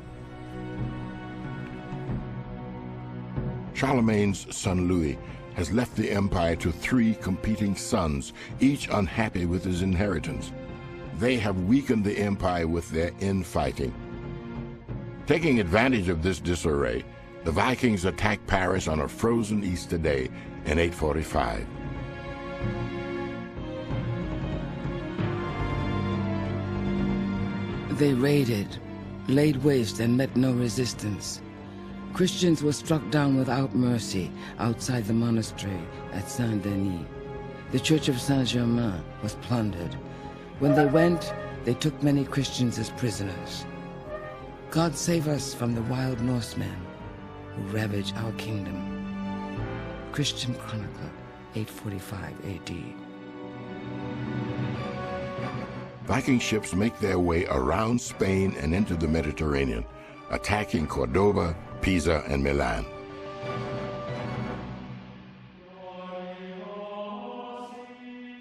A: Charlemagne's son Louis has left the empire to 3 competing sons, each unhappy with his inheritance. They have weakened the empire with their infighting. Taking advantage of this disarray, the Vikings attack Paris on a frozen Easter day in 845.
E: They raided, laid waste, and met no resistance. Christians were struck down without mercy outside the monastery at Saint-Denis. The church of Saint-Germain was plundered. When they went, they took many Christians as prisoners. God save us from the wild Norsemen who ravage our kingdom. Christian Chronicler, 845 AD.
A: Viking ships make their way around Spain and into the Mediterranean, attacking Cordoba, Pisa, and Milan.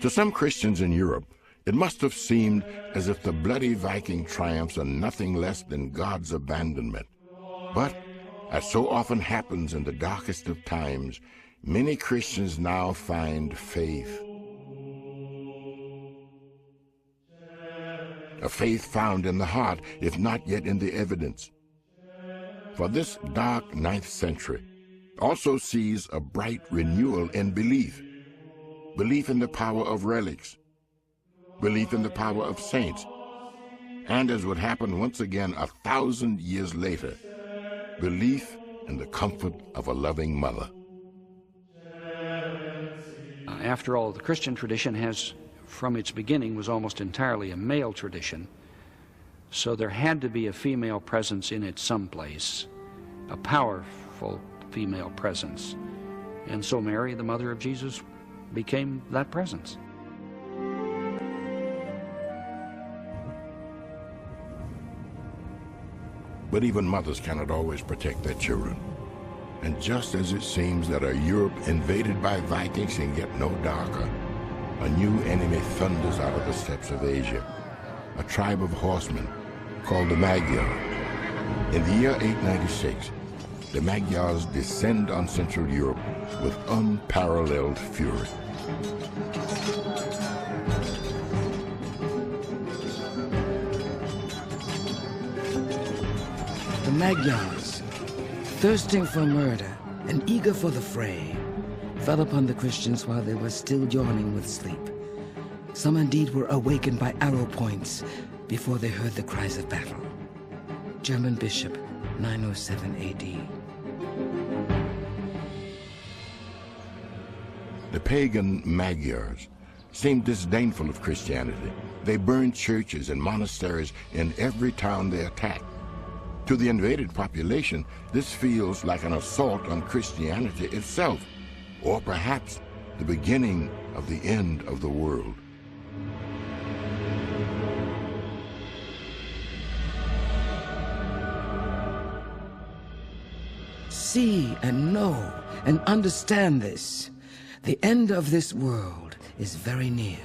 A: To some Christians in Europe, it must have seemed as if the bloody Viking triumphs are nothing less than God's abandonment. But, as so often happens in the darkest of times, many Christians now find faith. A faith found in the heart, if not yet in the evidence. For this dark 9th century also sees a bright renewal in belief. Belief in the power of relics. Belief in the power of saints. And as would happen once again 1,000 years later, belief in the comfort of a loving mother.
B: After all, the Christian tradition has, from its beginning, was almost entirely a male tradition. So there had to be a female presence in it someplace, a powerful female presence. And so Mary, the mother of Jesus, became that presence.
A: But even mothers cannot always protect their children. And just as it seems that a Europe invaded by Vikings can get no darker, a new enemy thunders out of the steppes of Asia, a tribe of horsemen called the Magyar. In the year 896, the Magyars descend on Central Europe with unparalleled fury.
E: The Magyars, thirsting for murder and eager for the fray, fell upon the Christians while they were still yawning with sleep. Some indeed were awakened by arrow points before they heard the cries of battle. German Bishop, 907 AD.
A: The pagan Magyars seemed disdainful of Christianity. They burned churches and monasteries in every town they attacked. To the invaded population, this feels like an assault on Christianity itself, or perhaps the beginning of the end of the world.
E: See and know and understand this. The end of this world is very near.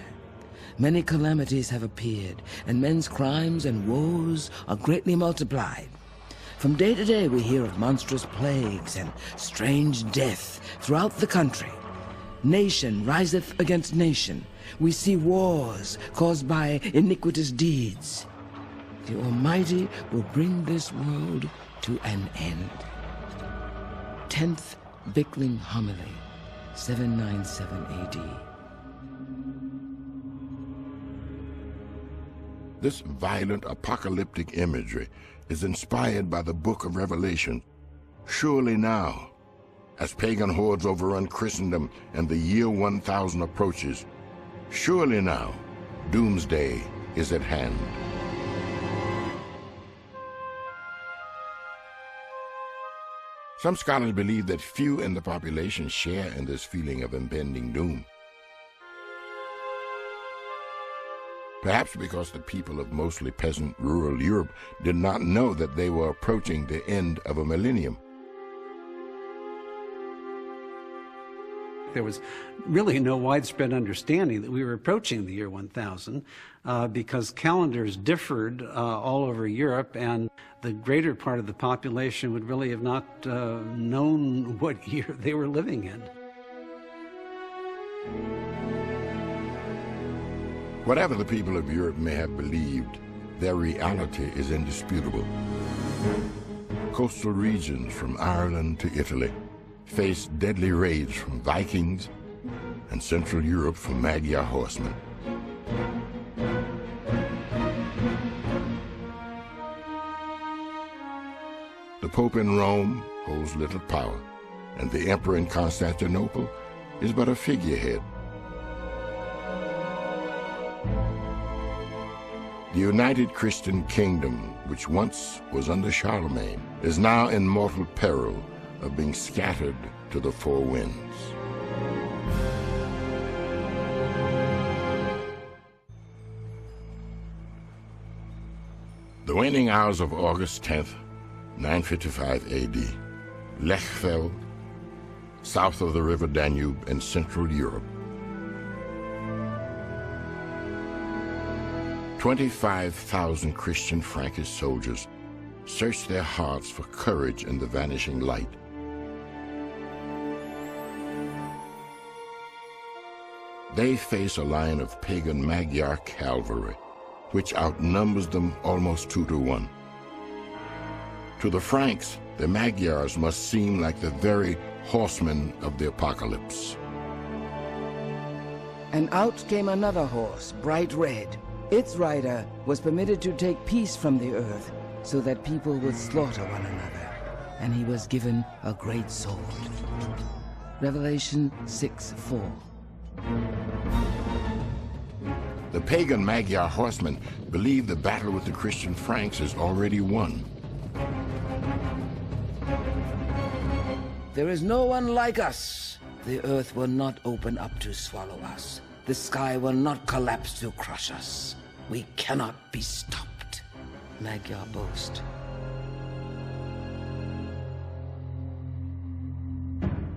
E: Many calamities have appeared, and men's crimes and woes are greatly multiplied. From day to day we hear of monstrous plagues and strange death throughout the country. Nation riseth against nation. We see wars caused by iniquitous deeds. The Almighty will bring this world to an end. 10th Bickling Homily, 797 AD.
A: This violent apocalyptic imagery is inspired by the book of Revelation. Surely now, as pagan hordes overrun Christendom and the year 1000 approaches, surely now, doomsday is at hand. Some scholars believe that few in the population share in this feeling of impending doom. Perhaps because the people of mostly peasant rural Europe did not know that they were approaching the end of a millennium.
F: There was really no widespread understanding that we were approaching the year 1000 because calendars differed all over Europe, and the greater part of the population would really have not known what year they were living in.
A: Whatever the people of Europe may have believed, their reality is indisputable. Coastal regions from Ireland to Italy faced deadly raids from Vikings, and Central Europe from Magyar horsemen. The Pope in Rome holds little power, and the Emperor in Constantinople is but a figurehead. The United Christian Kingdom, which once was under Charlemagne, is now in mortal peril of being scattered to the four winds. The waning hours of August 10th, 955 AD, Lechfeld, south of the river Danube in Central Europe. 25,000 Christian Frankish soldiers searched their hearts for courage in the vanishing light. They face a line of pagan Magyar cavalry, which outnumbers them almost 2 to 1. To the Franks, the Magyars must seem like the very horsemen of the apocalypse.
E: And out came another horse, bright red. Its rider was permitted to take peace from the earth, so that people would slaughter one another, and he was given a great sword. Revelation 6:4.
A: The pagan Magyar horsemen believe the battle with the Christian Franks is already won.
E: There is no one like us. The earth will not open up to swallow us. The sky will not collapse to crush us. We cannot be stopped. Magyar boast.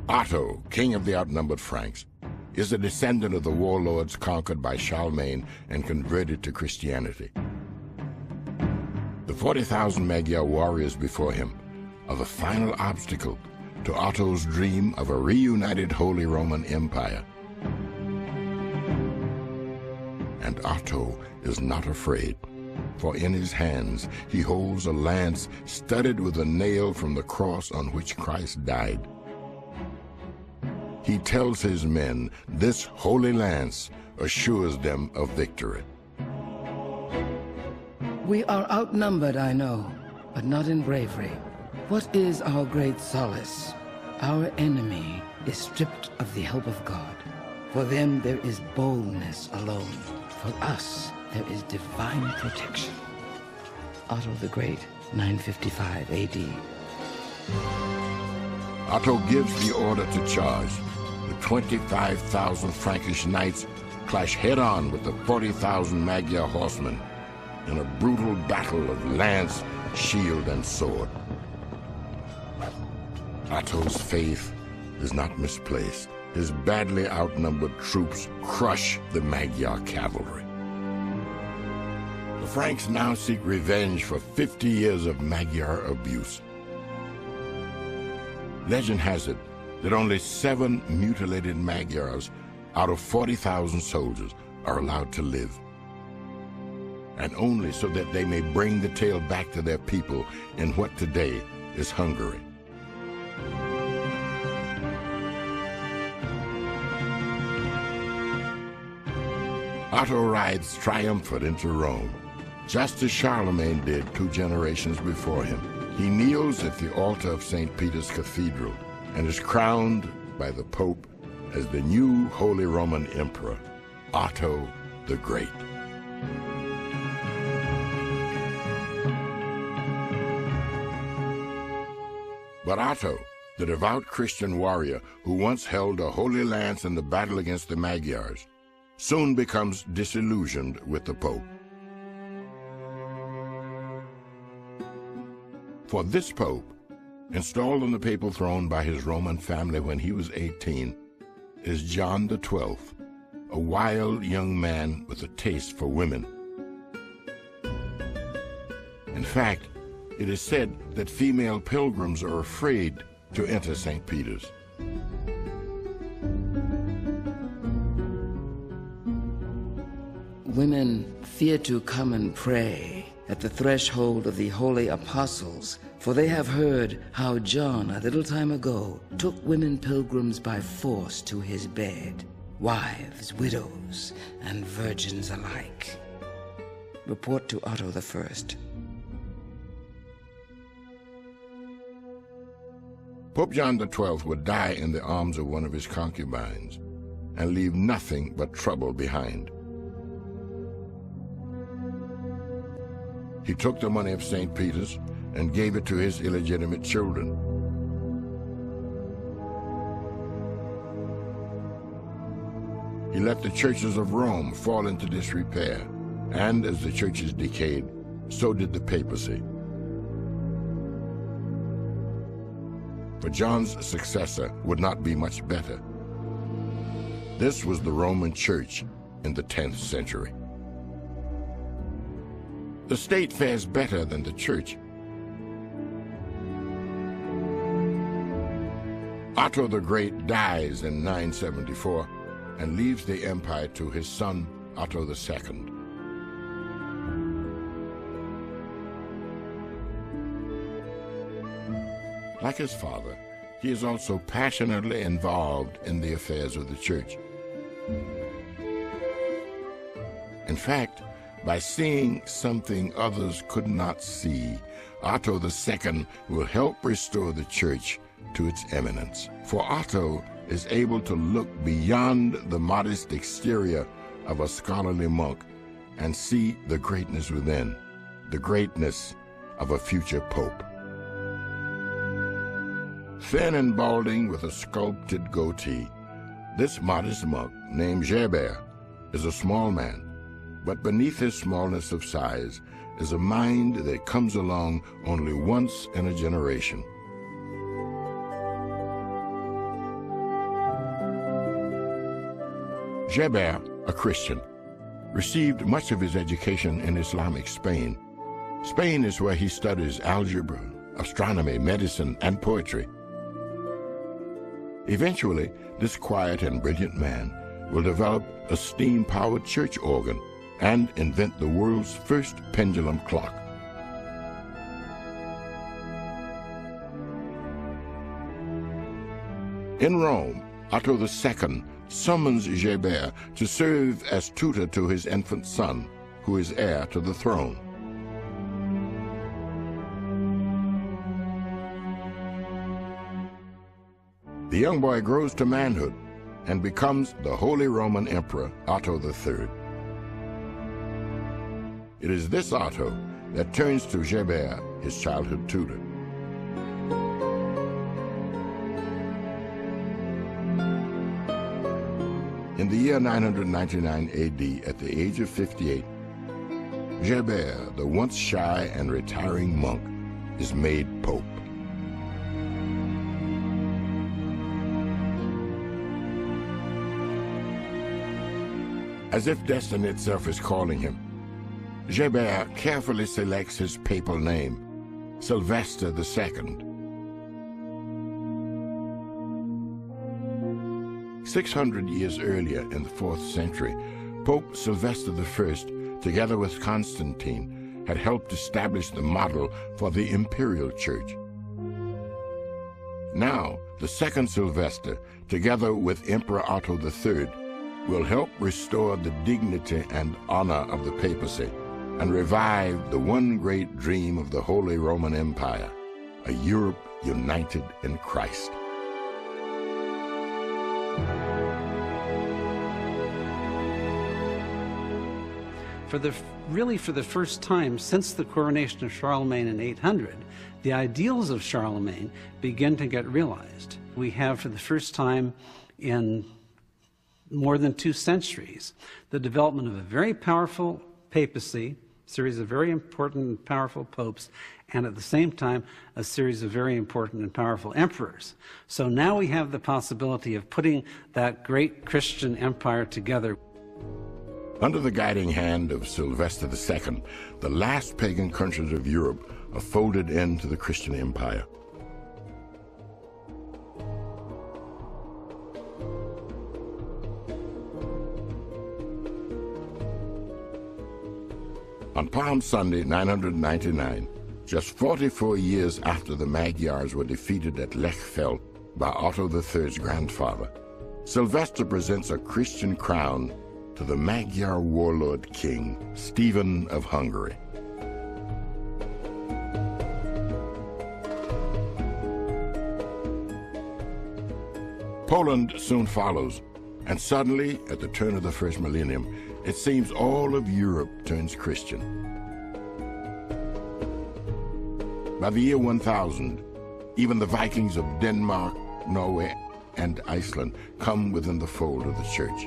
A: Otto, king of the outnumbered Franks, is a descendant of the warlords conquered by Charlemagne and converted to Christianity. The 40,000 Magyar warriors before him are the final obstacle to Otto's dream of a reunited Holy Roman Empire. And Otto is not afraid, for in his hands he holds a lance studded with a nail from the cross on which Christ died. He tells his men this holy lance assures them of victory.
E: We are outnumbered, I know, but not in bravery. What is our great solace? Our enemy is stripped of the help of God. For them there is boldness alone. For us there is divine protection. Otto the Great, 955 AD.
A: Otto gives the order to charge. The 25,000 Frankish knights clash head-on with the 40,000 Magyar horsemen in a brutal battle of lance, shield, and sword. Otto's faith is not misplaced. His badly outnumbered troops crush the Magyar cavalry. The Franks now seek revenge for 50 years of Magyar abuse. Legend has it that only 7 mutilated Magyars out of 40,000 soldiers are allowed to live, and only so that they may bring the tale back to their people in what today is Hungary. Otto rides triumphant into Rome, just as Charlemagne did 2 generations before him. He kneels at the altar of St. Peter's Cathedral and is crowned by the Pope as the new Holy Roman Emperor, Otto the Great. But Otto, the devout Christian warrior who once held a holy lance in the battle against the Magyars, soon becomes disillusioned with the Pope. For this Pope, installed on the papal throne by his Roman family when he was 18, is John XII, a wild young man with a taste for women. In fact, it is said that female pilgrims are afraid to enter St. Peter's.
E: Women fear to come and pray at the threshold of the holy apostles, for they have heard how John, a little time ago, took women pilgrims by force to his bed, wives, widows, and virgins alike. Report to Otto I.
A: Pope John XII would die in the arms of one of his concubines and leave nothing but trouble behind. He took the money of St. Peter's and gave it to his illegitimate children. He let the churches of Rome fall into disrepair, and as the churches decayed, so did the papacy. For John's successor would not be much better. This was the Roman Church in the 10th century. The state fares better than the church. Otto the Great dies in 974 and leaves the empire to his son, Otto II. Like his father, he is also passionately involved in the affairs of the church. In fact, by seeing something others could not see, Otto II will help restore the church to its eminence. For Otto is able to look beyond the modest exterior of a scholarly monk and see the greatness within, the greatness of a future pope. Thin and balding with a sculpted goatee, This modest monk, named Geber, is a small man, but beneath his smallness of size is a mind that comes along only once in a generation. Geber, a Christian, received much of his education in Islamic Spain. Spain is where he studies algebra, astronomy, medicine, and poetry. Eventually, this quiet and brilliant man will develop a steam-powered church organ and invent the world's first pendulum clock. In Rome, Otto II summons Geber to serve as tutor to his infant son, who is heir to the throne. The young boy grows to manhood and becomes the Holy Roman Emperor Otto III. It is this Otto that turns to Geber, his childhood tutor. In the year 999 AD, at the age of 58, Geber, the once shy and retiring monk, is made pope. As if destiny itself is calling him, Geber carefully selects his papal name, Sylvester II. 600 years earlier, in the 4th century, Pope Sylvester I, together with Constantine, had helped establish the model for the imperial church. Now, the second Sylvester, together with Emperor Otto III, will help restore the dignity and honor of the papacy and revive the one great dream of the Holy Roman Empire, a Europe united in Christ.
F: For the first time since the coronation of Charlemagne in 800, the ideals of Charlemagne begin to get realized. We have, for the first time in more than 2 centuries, the development of a very powerful papacy, a series of very important and powerful popes, and at the same time, a series of very important and powerful emperors. So now we have the possibility of putting that great Christian empire together.
A: Under the guiding hand of Sylvester II, the last pagan countries of Europe are folded into the Christian empire. On Palm Sunday, 999, just 44 years after the Magyars were defeated at Lechfeld by Otto III's grandfather, Sylvester presents a Christian crown to the Magyar warlord king, Stephen of Hungary. Poland soon follows, and suddenly, at the turn of the first millennium, it seems all of Europe turns Christian. By the year 1000, even the Vikings of Denmark, Norway, and Iceland come within the fold of the church.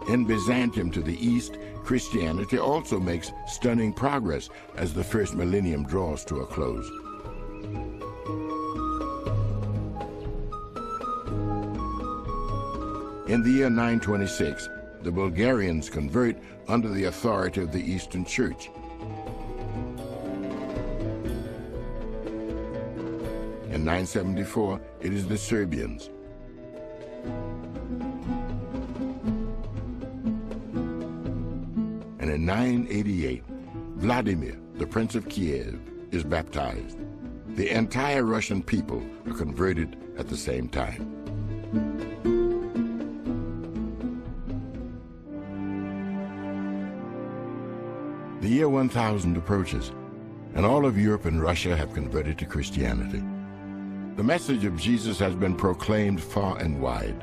A: In Byzantium to the east, Christianity also makes stunning progress as the first millennium draws to a close. In the year 926, the Bulgarians convert under the authority of the Eastern Church. In 974, it is the Serbians. And in 988, Vladimir, the Prince of Kiev, is baptized. The entire Russian people are converted at the same time. The year 1000 approaches, and all of Europe and Russia have converted to Christianity. The message of Jesus has been proclaimed far and wide.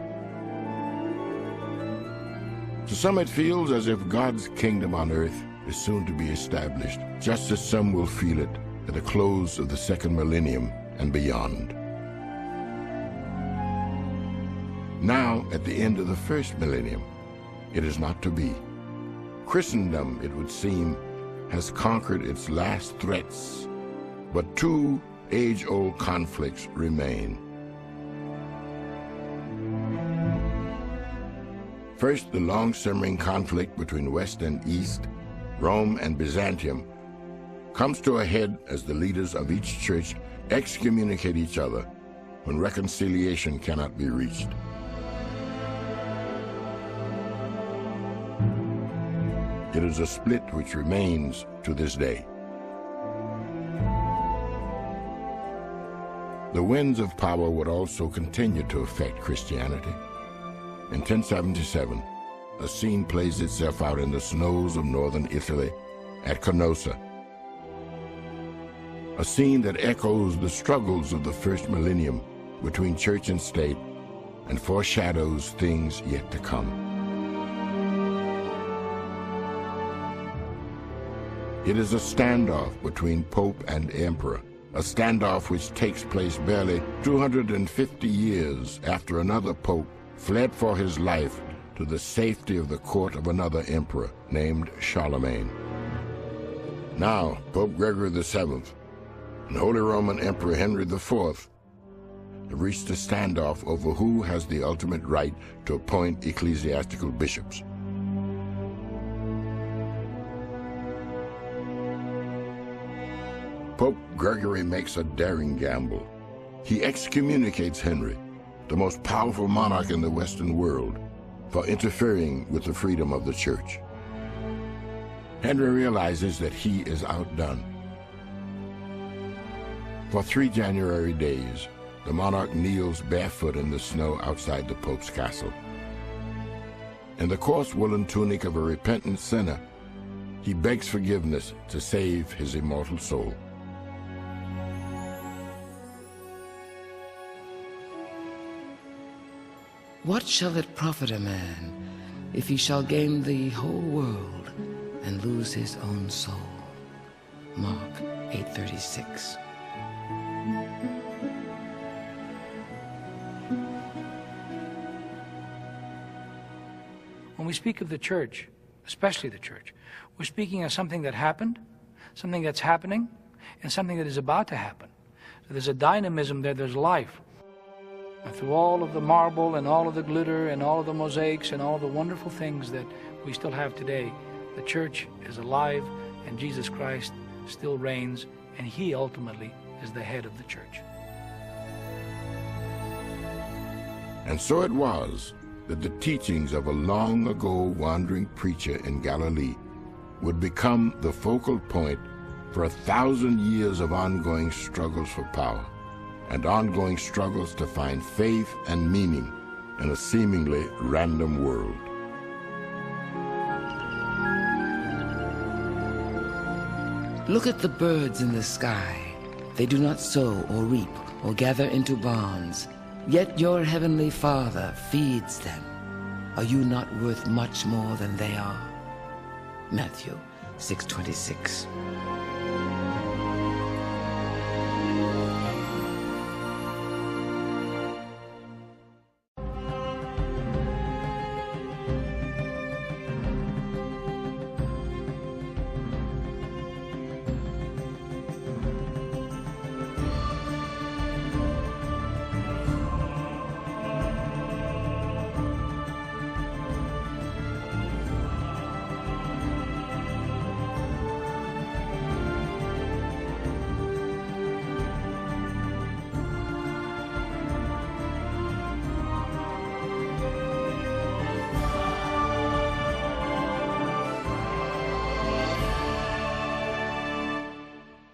A: To some it feels as if God's kingdom on earth is soon to be established, just as some will feel it at the close of the second millennium and beyond. Now, at the end of the first millennium, it is not to be. Christendom, it would seem, has conquered its last threats, but two age-old conflicts remain. First, the long-simmering conflict between West and East, Rome and Byzantium, comes to a head as the leaders of each church excommunicate each other when reconciliation cannot be reached. It is a split which remains to this day. The winds of power would also continue to affect Christianity. In 1077, a scene plays itself out in the snows of northern Italy at Canossa. A scene that echoes the struggles of the first millennium between church and state and foreshadows things yet to come. It is a standoff between Pope and Emperor, a standoff which takes place barely 250 years after another Pope fled for his life to the safety of the court of another emperor named Charlemagne. Now, Pope Gregory VII and Holy Roman Emperor Henry IV have reached a standoff over who has the ultimate right to appoint ecclesiastical bishops. Pope Gregory makes a daring gamble. He excommunicates Henry, the most powerful monarch in the Western world, for interfering with the freedom of the church. Henry realizes that he is outdone. For 3 January days, the monarch kneels barefoot in the snow outside the Pope's castle. In the coarse woolen tunic of a repentant sinner, he begs forgiveness to save his immortal soul.
E: What shall it profit a man if he shall gain the whole world and lose his own soul? Mark 8:36.
B: When we speak of the church, especially the church, we're speaking of something that happened, something that's happening, and something that is about to happen. So there's a dynamism there, there's life. And through all of the marble and all of the glitter and all of the mosaics and all of the wonderful things that we still have today, the church is alive and Jesus Christ still reigns, and he ultimately is the head of the church.
A: And so it was that the teachings of a long ago wandering preacher in Galilee would become the focal point for 1,000 years of ongoing struggles for power and ongoing struggles to find faith and meaning in a seemingly random world.
E: Look at the birds in the sky. They do not sow or reap or gather into barns, yet your heavenly Father feeds them. Are you not worth much more than they are? Matthew 6:26.